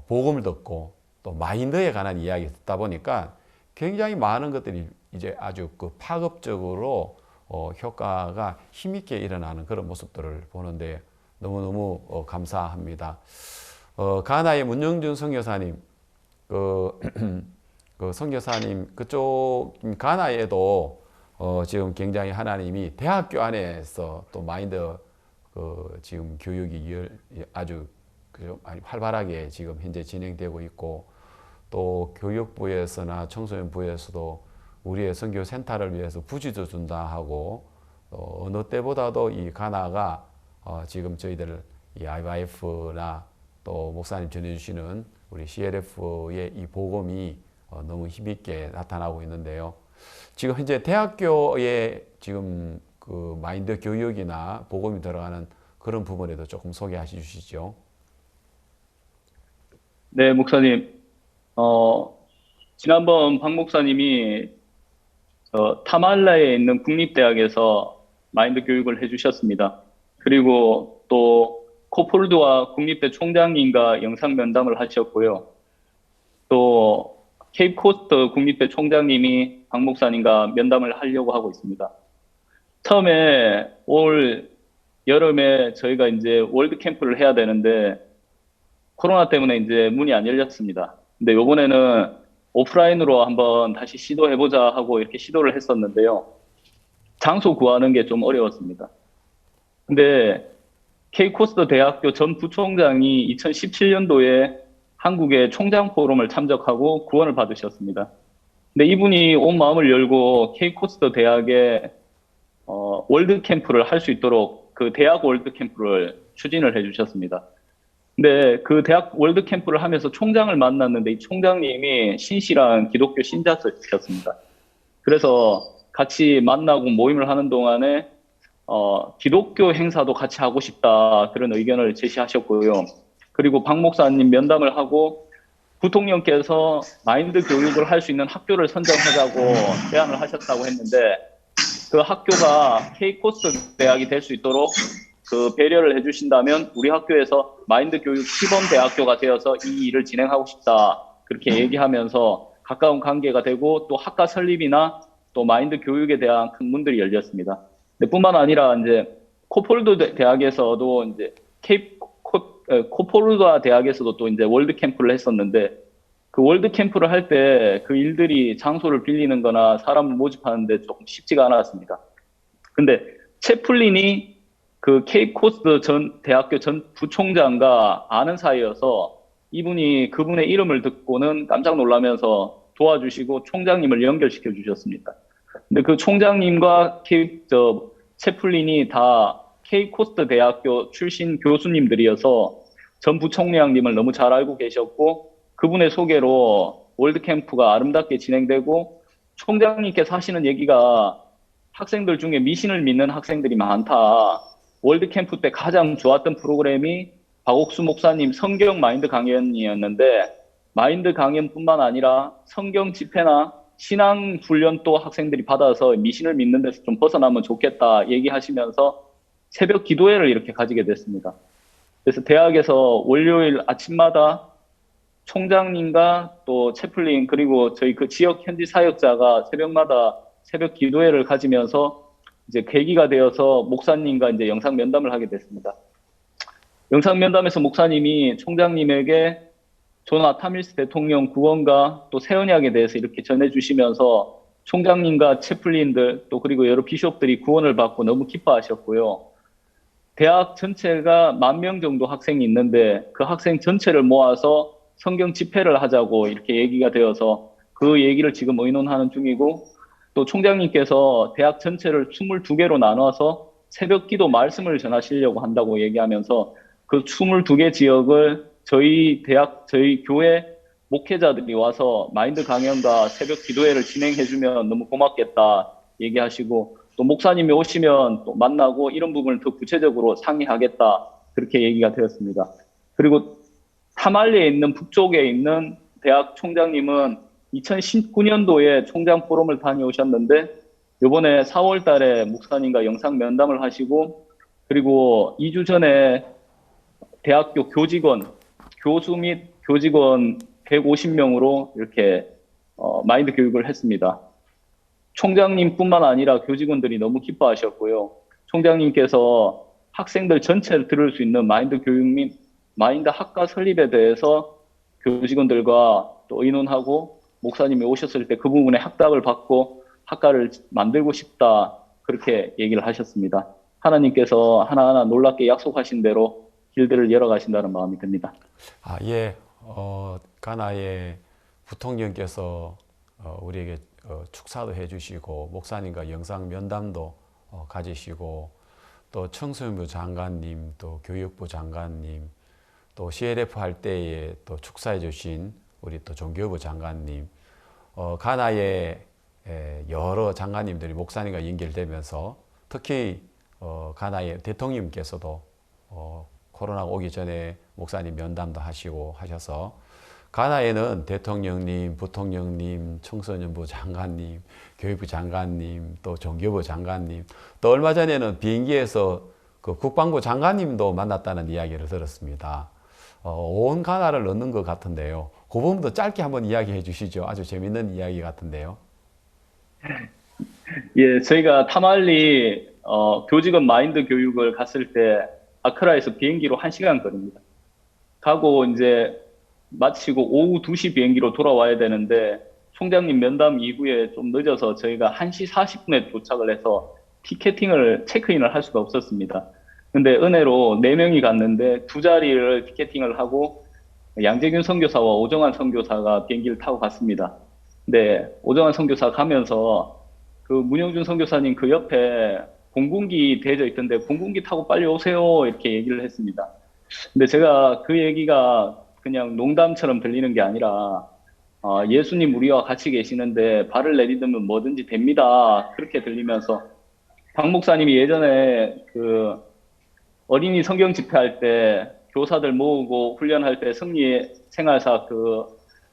복음을 듣고 또 마인드에 관한 이야기 듣다 보니까 굉장히 많은 것들이 이제 아주 그 파급적으로 효과가 힘있게 일어나는 그런 모습들을 보는데 너무너무 감사합니다. 가나의 문영준 선교사님, 그 선교사님 그쪽 가나에도 지금 굉장히 하나님이 대학교 안에서 또 마인드 지금 교육이 아주 많이 활발하게 지금 현재 진행되고 있고, 또 교육부에서나 청소년부에서도 우리의 선교센터를 위해서 부지도 준다 하고, 어느 때보다도 이 가나가 지금 저희들 이 IYF나 또 목사님 전해주시는 우리 CLF의 이 복음이 너무 힘있게 나타나고 있는데요. 지금 현재 대학교에 지금 그 마인드 교육이나 복음이 들어가는 그런 부분에도 조금 소개해 주시죠. 네, 목사님. 지난번 박 목사님이 타말라에 있는 국립대학에서 마인드 교육을 해주셨습니다. 그리고 또 코폴드와 국립대 총장님과 영상 면담을 하셨고요. 또 케이프코스트 국립대 총장님이 박 목사님과 면담을 하려고 하고 있습니다. 처음에 올 여름에 저희가 이제 월드 캠프를 해야 되는데 코로나 때문에 이제 문이 안 열렸습니다. 근데 요번에는 오프라인으로 한번 다시 시도해보자 하고 이렇게 시도를 했었는데요. 장소 구하는 게 좀 어려웠습니다. 근데 케이코스트 대학교 전 부총장이 2017년도에 한국의 총장 포럼을 참석하고 구원을 받으셨습니다. 근데 이분이 온 마음을 열고 케이코스트 대학에 월드 캠프를 할 수 있도록 그 대학 월드 캠프를 추진을 해주셨습니다. 근데 그 대학 월드 캠프를 하면서 총장을 만났는데 이 총장님이 신실한 기독교 신자셨습니다. 그래서 같이 만나고 모임을 하는 동안에 기독교 행사도 같이 하고 싶다 그런 의견을 제시하셨고요. 그리고 박 목사님 면담을 하고 부통령께서 마인드 교육을 할 수 있는 학교를 선정하자고 제안을 하셨다고 했는데 그 학교가 케이코스트 대학이 될 수 있도록 그 배려를 해주신다면 우리 학교에서 마인드 교육 시범 대학교가 되어서 이 일을 진행하고 싶다 그렇게 얘기하면서 가까운 관계가 되고 또 학과 설립이나 또 마인드 교육에 대한 큰 문들이 열렸습니다. 근데 뿐만 아니라 이제 코폴드 대학에서도 이제 코폴드 대학에서도 또 이제 월드 캠프를 했었는데 그 월드 캠프를 할 때 그 일들이 장소를 빌리는 거나 사람을 모집하는데 조금 쉽지가 않았습니다. 근데 채플린이 그 케이코스트 전 대학교 전 부총장과 아는 사이여서 이분이 그분의 이름을 듣고는 깜짝 놀라면서 도와주시고 총장님을 연결시켜 주셨습니다. 근데 그 총장님과 채플린이 다 케이코스트 대학교 출신 교수님들이어서 전 부총장님을 너무 잘 알고 계셨고 그분의 소개로 월드캠프가 아름답게 진행되고 총장님께서 하시는 얘기가 학생들 중에 미신을 믿는 학생들이 많다. 월드캠프 때 가장 좋았던 프로그램이 박옥수 목사님 성경 마인드 강연이었는데 마인드 강연뿐만 아니라 성경 집회나 신앙 훈련도 학생들이 받아서 미신을 믿는 데서 좀 벗어나면 좋겠다 얘기하시면서 새벽 기도회를 이렇게 가지게 됐습니다. 그래서 대학에서 월요일 아침마다 총장님과 또 채플린 그리고 저희 그 지역 현지 사역자가 새벽마다 새벽 기도회를 가지면서 이제 계기가 되어서 목사님과 이제 영상 면담을 하게 됐습니다. 영상 면담에서 목사님이 총장님에게 존 아타밀스 대통령 구원과 또 새 언약에 대해서 이렇게 전해주시면서 총장님과 채플린들 또 그리고 여러 비숍들이 구원을 받고 너무 기뻐하셨고요. 대학 전체가 10,000명 정도 학생이 있는데 그 학생 전체를 모아서 성경 집회를 하자고 이렇게 얘기가 되어서 그 얘기를 지금 의논하는 중이고, 또 총장님께서 대학 전체를 22개로 나눠서 새벽 기도 말씀을 전하시려고 한다고 얘기하면서 그 22개 지역을 저희 교회 목회자들이 와서 마인드 강연과 새벽 기도회를 진행해주면 너무 고맙겠다 얘기하시고, 또 목사님이 오시면 또 만나고 이런 부분을 더 구체적으로 상의하겠다 그렇게 얘기가 되었습니다. 그리고 타말리에 있는 북쪽에 있는 대학 총장님은 2019년도에 총장 포럼을 다녀오셨는데 이번에 4월 달에 목사님과 영상 면담을 하시고, 그리고 2주 전에 대학교 교수 및 교직원 150명으로 이렇게 마인드 교육을 했습니다. 총장님뿐만 아니라 교직원들이 너무 기뻐하셨고요. 총장님께서 학생들 전체를 들을 수 있는 마인드 교육 및 마인드 학과 설립에 대해서 교직원들과 또 의논하고, 목사님이 오셨을 때 그 부분에 학답을 받고 학과를 만들고 싶다 그렇게 얘기를 하셨습니다. 하나님께서 하나하나 놀랍게 약속하신 대로 길들을 열어가신다는 마음이 듭니다. 예, 가나의 부통령께서 우리에게 축사도 해주시고 목사님과 영상 면담도 가지시고, 또 청소년부 장관님, 또 교육부 장관님, 또 CLF 할 때에 또 축사해 주신 우리 또 종교부 장관님, 가나의 여러 장관님들이 목사님과 연결되면서 특히 가나의 대통령님께서도 코로나가 오기 전에 목사님 면담도 하시고 하셔서 가나에는 대통령님, 부통령님, 청소년부 장관님, 교육부 장관님, 또 종교부 장관님, 또 얼마 전에는 비행기에서 그 국방부 장관님도 만났다는 이야기를 들었습니다. 온 가나를 넣는 것 같은데요. 그 부분도 짧게 한번 이야기해 주시죠. 아주 재밌는 이야기 같은데요. 예, 저희가 타말리 교직원 마인드 교육을 갔을 때 아크라에서 비행기로 1시간 거리입니다. 가고 이제 마치고 오후 2시 비행기로 돌아와야 되는데 총장님 면담 이후에 좀 늦어서 저희가 1시 40분에 도착을 해서 체크인을 할 수가 없었습니다. 근데 은혜로 4명이 갔는데 2자리를 티켓팅을 하고 양재균 선교사와 오정환 선교사가 비행기를 타고 갔습니다. 근데 오정환 선교사 가면서 그 문영준 선교사님 그 옆에 공군기 대져 있던데 공군기 타고 빨리 오세요 이렇게 얘기를 했습니다. 근데 제가 그 얘기가 그냥 농담처럼 들리는 게 아니라 예수님 우리와 같이 계시는데 발을 내딛으면 뭐든지 됩니다. 그렇게 들리면서 박 목사님이 예전에 그 어린이 성경 집회할 때 교사들 모으고 훈련할 때 승리의 생활사 그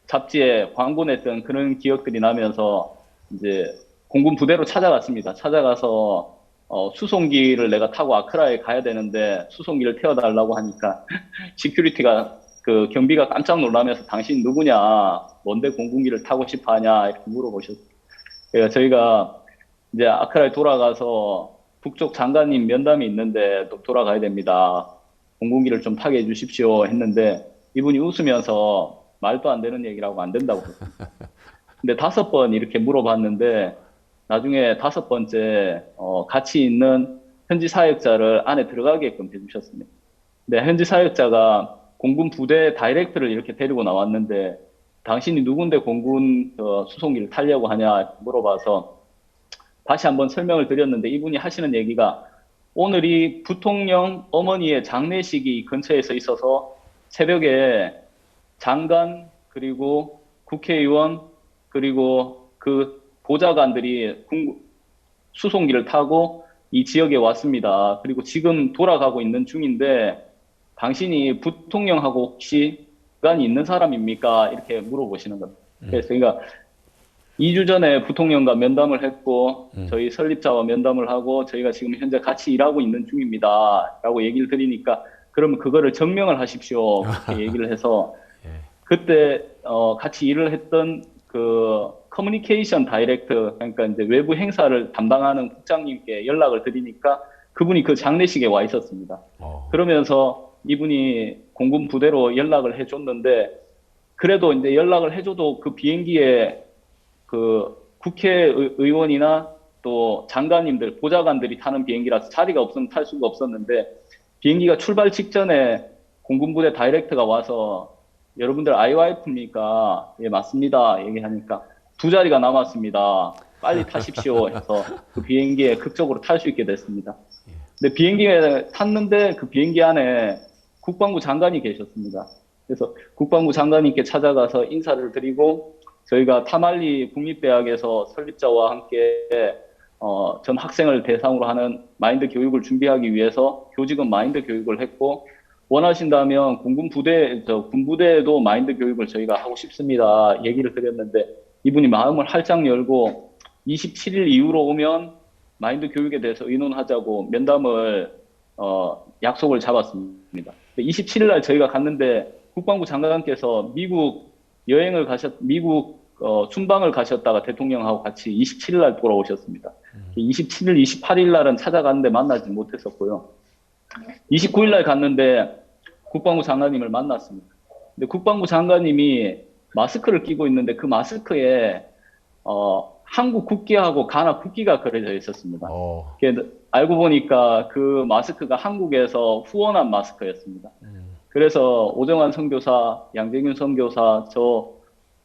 잡지에 광고 냈던 그런 기억들이 나면서 이제 공군 부대로 찾아갔습니다. 찾아가서 수송기를 내가 타고 아크라에 가야 되는데 수송기를 태워달라고 하니까 시큐리티가 그 경비가 깜짝 놀라면서 당신 누구냐, 뭔데 공군기를 타고 싶어 하냐 이렇게 물어보셨어요. 그래서 저희가 이제 아크라에 돌아가서 북쪽 장관님 면담이 있는데 또 돌아가야 됩니다. 공군기를 좀 타게 해주십시오 했는데 이분이 웃으면서 말도 안 되는 얘기라고 안 된다고. 근데 5번 이렇게 물어봤는데 나중에 5번째 같이 있는 현지 사역자를 안에 들어가게끔 해주셨습니다. 근데 현지 사역자가 공군 부대 다이렉트를 이렇게 데리고 나왔는데 당신이 누군데 공군 수송기를 타려고 하냐 물어봐서 다시 한번 설명을 드렸는데 이분이 하시는 얘기가 오늘이 부통령 어머니의 장례식이 근처에서 있어서 새벽에 장관 그리고 국회의원 그리고 그 보좌관들이 수송기를 타고 이 지역에 왔습니다. 그리고 지금 돌아가고 있는 중인데 당신이 부통령하고 혹시 시간이 있는 사람입니까? 이렇게 물어보시는 겁니다. 그래서 그러니까 2주 전에 부통령과 면담을 했고 저희 설립자와 면담을 하고 저희가 지금 현재 같이 일하고 있는 중입니다. 라고 얘기를 드리니까 그러면 그거를 증명을 하십시오. 그렇게 얘기를 해서 그때 같이 일을 했던 그 커뮤니케이션 다이렉터 그러니까 이제 외부 행사를 담당하는 국장님께 연락을 드리니까 그분이 그 장례식에 와 있었습니다. 그러면서 이분이 공군 부대로 연락을 해줬는데 그래도 이제 연락을 해줘도 그 비행기에 그 국회의원이나 또 장관님들, 보좌관들이 타는 비행기라서 자리가 없으면 탈 수가 없었는데 비행기가 출발 직전에 공군부대 다이렉터가 와서 여러분들 IYF입니까? 예, 맞습니다. 얘기하니까 2자리가 남았습니다. 빨리 타십시오 해서 그 비행기에 극적으로 탈 수 있게 됐습니다. 근데 비행기에 탔는데 그 비행기 안에 국방부 장관이 계셨습니다. 그래서 국방부 장관님께 찾아가서 인사를 드리고 저희가 타말리 국립대학에서 설립자와 함께 전 학생을 대상으로 하는 마인드 교육을 준비하기 위해서 교직원 마인드 교육을 했고 원하신다면 군부대에도 마인드 교육을 저희가 하고 싶습니다. 얘기를 드렸는데 이분이 마음을 활짝 열고 27일 이후로 오면 마인드 교육에 대해서 의논하자고 면담을 약속을 잡았습니다. 27일 날 저희가 갔는데 국방부 장관께서 미국 순방을 가셨다가 대통령하고 같이 27일 날 돌아오셨습니다. 27일, 28일 날은 찾아갔는데 만나지 못했었고요. 29일 날 갔는데 국방부 장관님을 만났습니다. 근데 국방부 장관님이 마스크를 끼고 있는데 그 마스크에 한국 국기하고 가나 국기가 그려져 있었습니다. 알고 보니까 그 마스크가 한국에서 후원한 마스크였습니다. 그래서 오정환 선교사, 양재균 선교사, 저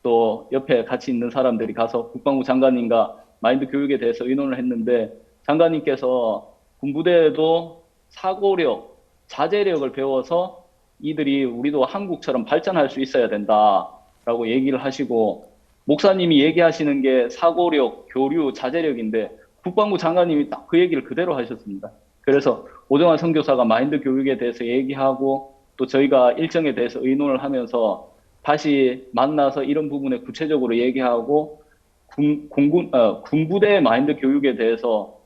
또 옆에 같이 있는 사람들이 가서 국방부 장관님과 마인드 교육에 대해서 의논을 했는데 장관님께서 군부대에도 사고력, 자제력을 배워서 이들이 우리도 한국처럼 발전할 수 있어야 된다라고 얘기를 하시고 목사님이 얘기하시는 게 사고력, 교류, 자제력인데 국방부 장관님이 딱 그 얘기를 그대로 하셨습니다. 그래서 오정환 선교사가 마인드 교육에 대해서 얘기하고 또 저희가 일정에 대해서 의논을 하면서 다시 만나서 이런 부분에 구체적으로 얘기하고 군부대 마인드 교육에 대해서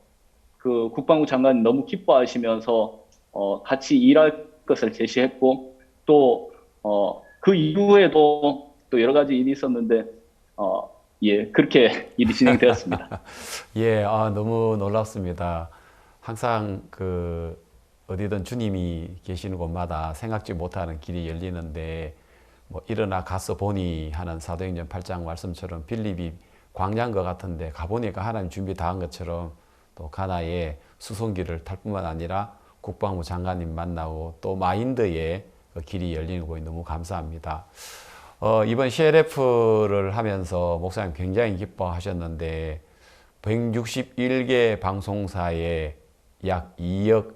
그 국방부 장관이 너무 기뻐하시면서 같이 일할 것을 제시했고 또 그 이후에도 또 여러 가지 일이 있었는데 예, 그렇게 일이 진행되었습니다. 예, 너무 놀랍습니다. 항상 그 어디든 주님이 계시는 곳마다 생각지 못하는 길이 열리는데 뭐 일어나 가서 보니 하는 사도행전 8장 말씀처럼 빌립이 광야인 것 같은데 가보니까 하나님 준비 다 한 것처럼 또 가나에 수송기를 탈 뿐만 아니라 국방부 장관님 만나고 또 마인드에 그 길이 열리는 곳이 너무 감사합니다. 이번 CLF를 하면서 목사님 굉장히 기뻐하셨는데 161개 방송사에 약 2억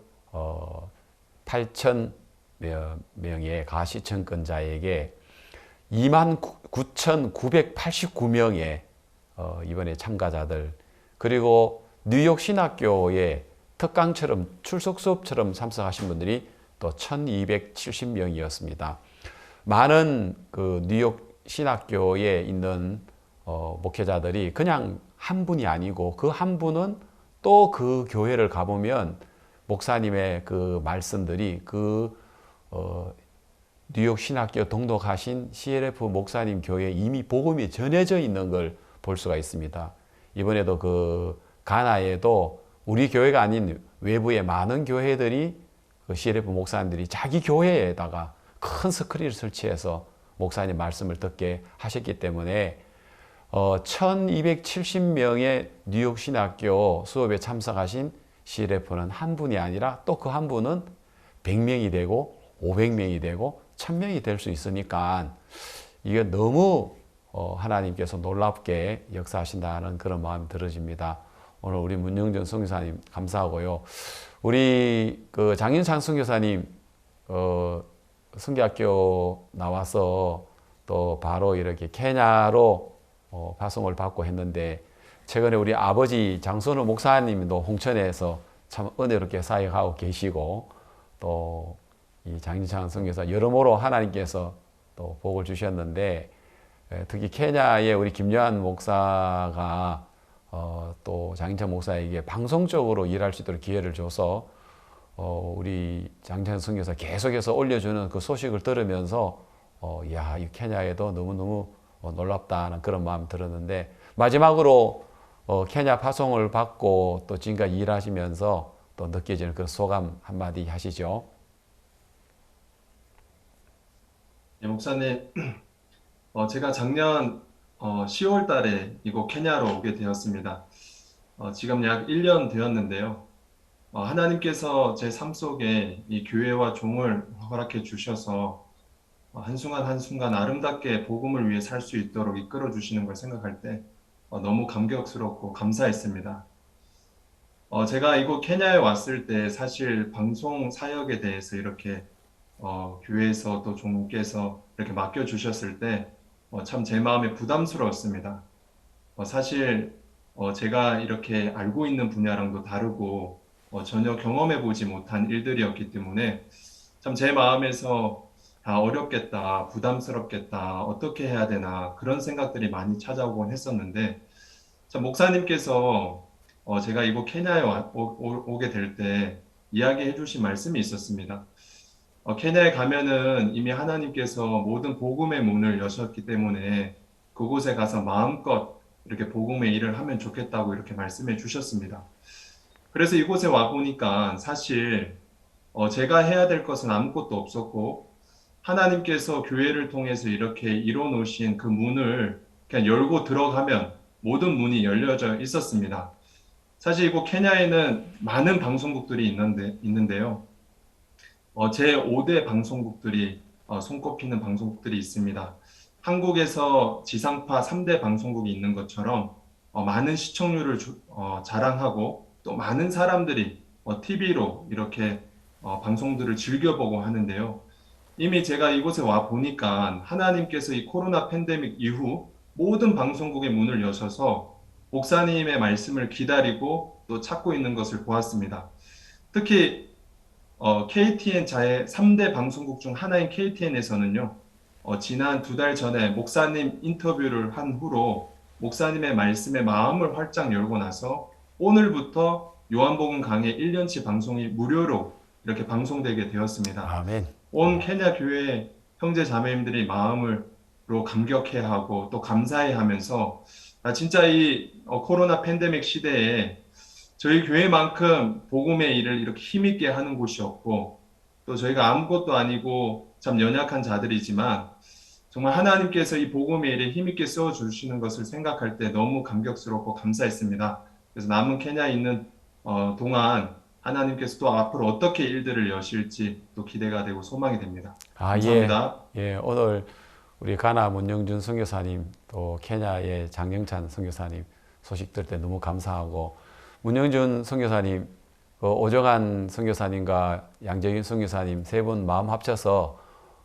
8천 명의 가시청권자에게 29,989명의 이번에 참가자들 그리고 뉴욕 신학교에 특강처럼 출석 수업처럼 참석하신 분들이 또 1,270명이었습니다. 많은 그 뉴욕 신학교에 있는 목회자들이 그냥 한 분이 아니고 그 한 분은 또 그 교회를 가보면 목사님의 그 말씀들이 뉴욕 신학교 동독하신 CLF 목사님 교회에 이미 복음이 전해져 있는 걸 볼 수가 있습니다. 이번에도 그 가나에도 우리 교회가 아닌 외부의 많은 교회들이 그 CLF 목사님들이 자기 교회에다가 큰 스크린을 설치해서 목사님 말씀을 듣게 하셨기 때문에 1270명의 뉴욕 신학교 수업에 참석하신 CLF는 한 분이 아니라 또 그 한 분은 100명이 되고 500명이 되고 1000명이 될 수 있으니까 이게 너무 하나님께서 놀랍게 역사하신다는 그런 마음이 들어집니다. 오늘 우리 문영전 선교사님 감사하고요. 우리 그 장윤창 선교사님 선교학교 나와서 또 바로 이렇게 케냐로 파송을 받고 했는데 최근에 우리 아버지 장선우 목사님도 홍천에서 참 은혜롭게 사역하고 계시고 또 이 장윤창 선교사 여러모로 하나님께서 또 복을 주셨는데 특히 케냐의 우리 김요한 목사가 또 장윤창 목사에게 방송적으로 일할 수 있도록 기회를 줘서 우리 장윤창 선교사 계속해서 올려주는 그 소식을 들으면서 야, 이 케냐에도 너무너무 놀랍다는 그런 마음 들었는데 마지막으로 케냐 파송을 받고 또 지금까지 일하시면서 또 느껴지는 그런 소감 한마디 하시죠. 네, 목사님, 제가 작년 10월 달에 이곳 케냐로 오게 되었습니다. 지금 약 1년 되었는데요. 하나님께서 제 삶 속에 이 교회와 종을 허락해 주셔서 한순간 한순간 아름답게 복음을 위해 살 수 있도록 이끌어 주시는 걸 생각할 때 너무 감격스럽고 감사했습니다. 제가 이곳 케냐에 왔을 때 사실 방송 사역에 대해서 이렇게 교회에서 또 종께서 이렇게 맡겨주셨을 때 참 제 마음에 부담스러웠습니다. 사실 제가 이렇게 알고 있는 분야랑도 다르고 전혀 경험해 보지 못한 일들이었기 때문에 참 제 마음에서 다 어렵겠다, 부담스럽겠다, 어떻게 해야 되나 그런 생각들이 많이 찾아오곤 했었는데 참 목사님께서 제가 이곳 케냐에 오게 될 때 이야기해 주신 말씀이 있었습니다. 케냐에 가면은 이미 하나님께서 모든 복음의 문을 여셨기 때문에 그곳에 가서 마음껏 이렇게 복음의 일을 하면 좋겠다고 이렇게 말씀해 주셨습니다. 그래서 이곳에 와 보니까 사실 제가 해야 될 것은 아무것도 없었고 하나님께서 교회를 통해서 이렇게 이뤄 놓으신 그 문을 그냥 열고 들어가면 모든 문이 열려져 있었습니다. 사실 이곳 케냐에는 많은 방송국들이 있는데요. 제 5대 방송국들이 손꼽히는 방송국들이 있습니다. 한국에서 지상파 3대 방송국이 있는 것처럼 많은 시청률을 자랑하고 또 많은 사람들이 TV로 이렇게 방송들을 즐겨보고 하는데요. 이미 제가 이곳에 와 보니까 하나님께서 이 코로나 팬데믹 이후 모든 방송국의 문을 여셔서 목사님의 말씀을 기다리고 또 찾고 있는 것을 보았습니다. 특히 KTN 자의 3대 방송국 중 하나인 KTN에서는요. 지난 2달 전에 목사님 인터뷰를 한 후로 목사님의 말씀에 마음을 활짝 열고 나서 오늘부터 요한복음 강해 1년치 방송이 무료로 이렇게 방송되게 되었습니다. 아멘. 온 케냐 교회 형제 자매님들이 마음으로 감격해하고 또 감사해하면서 진짜 이 코로나 팬데믹 시대에 저희 교회만큼 복음의 일을 이렇게 힘있게 하는 곳이 없고 또 저희가 아무것도 아니고 참 연약한 자들이지만 정말 하나님께서 이 복음의 일에 힘있게 써주시는 것을 생각할 때 너무 감격스럽고 감사했습니다. 그래서 남은 케냐에 있는 동안 하나님께서 또 앞으로 어떻게 일들을 여실지 또 기대가 되고 소망이 됩니다. 감사합니다. 예, 오늘 우리 가나 문영준 선교사님 또 케냐의 장영찬 선교사님 소식 들을 때 너무 감사하고 문영준 선교사님, 오정환 선교사님과 양재균 선교사님 세 분 마음 합쳐서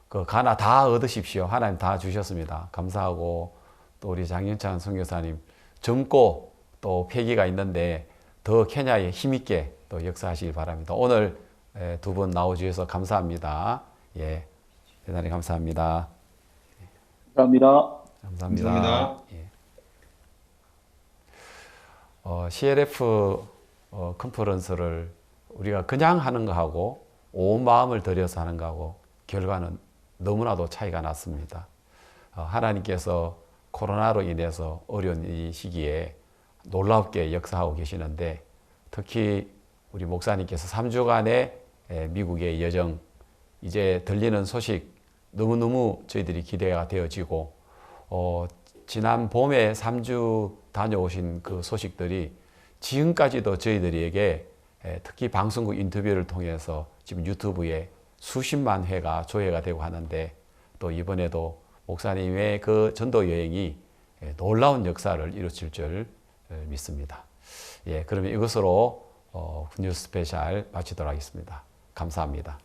그 가나 다 얻으십시오. 하나님 다 주셨습니다. 감사하고 또 우리 장영찬 선교사님 젊고 또 패기가 있는데 더 케냐에 힘있게 또 역사하시길 바랍니다. 오늘 두 분 나와주셔서 감사합니다. 예, 대단히 감사합니다. 감사합니다. 감사합니다. 예. CLF 컨퍼런스를 우리가 그냥 하는 거하고 온 마음을 들여서 하는 거하고 결과는 너무나도 차이가 났습니다. 하나님께서 코로나로 인해서 어려운 이 시기에 놀랍게 역사하고 계시는데 특히 우리 목사님께서 3주간의 미국의 여정 이제 들리는 소식 너무너무 저희들이 기대가 되어지고 지난 봄에 3주 다녀오신 그 소식들이 지금까지도 저희들에게 특히 방송국 인터뷰를 통해서 지금 유튜브에 수십만 회가 조회가 되고 하는데 또 이번에도 목사님의 그 전도 여행이 놀라운 역사를 이루칠 줄 믿습니다. 예, 그러면 이것으로 굿뉴스 스페셜 마치도록 하겠습니다. 감사합니다.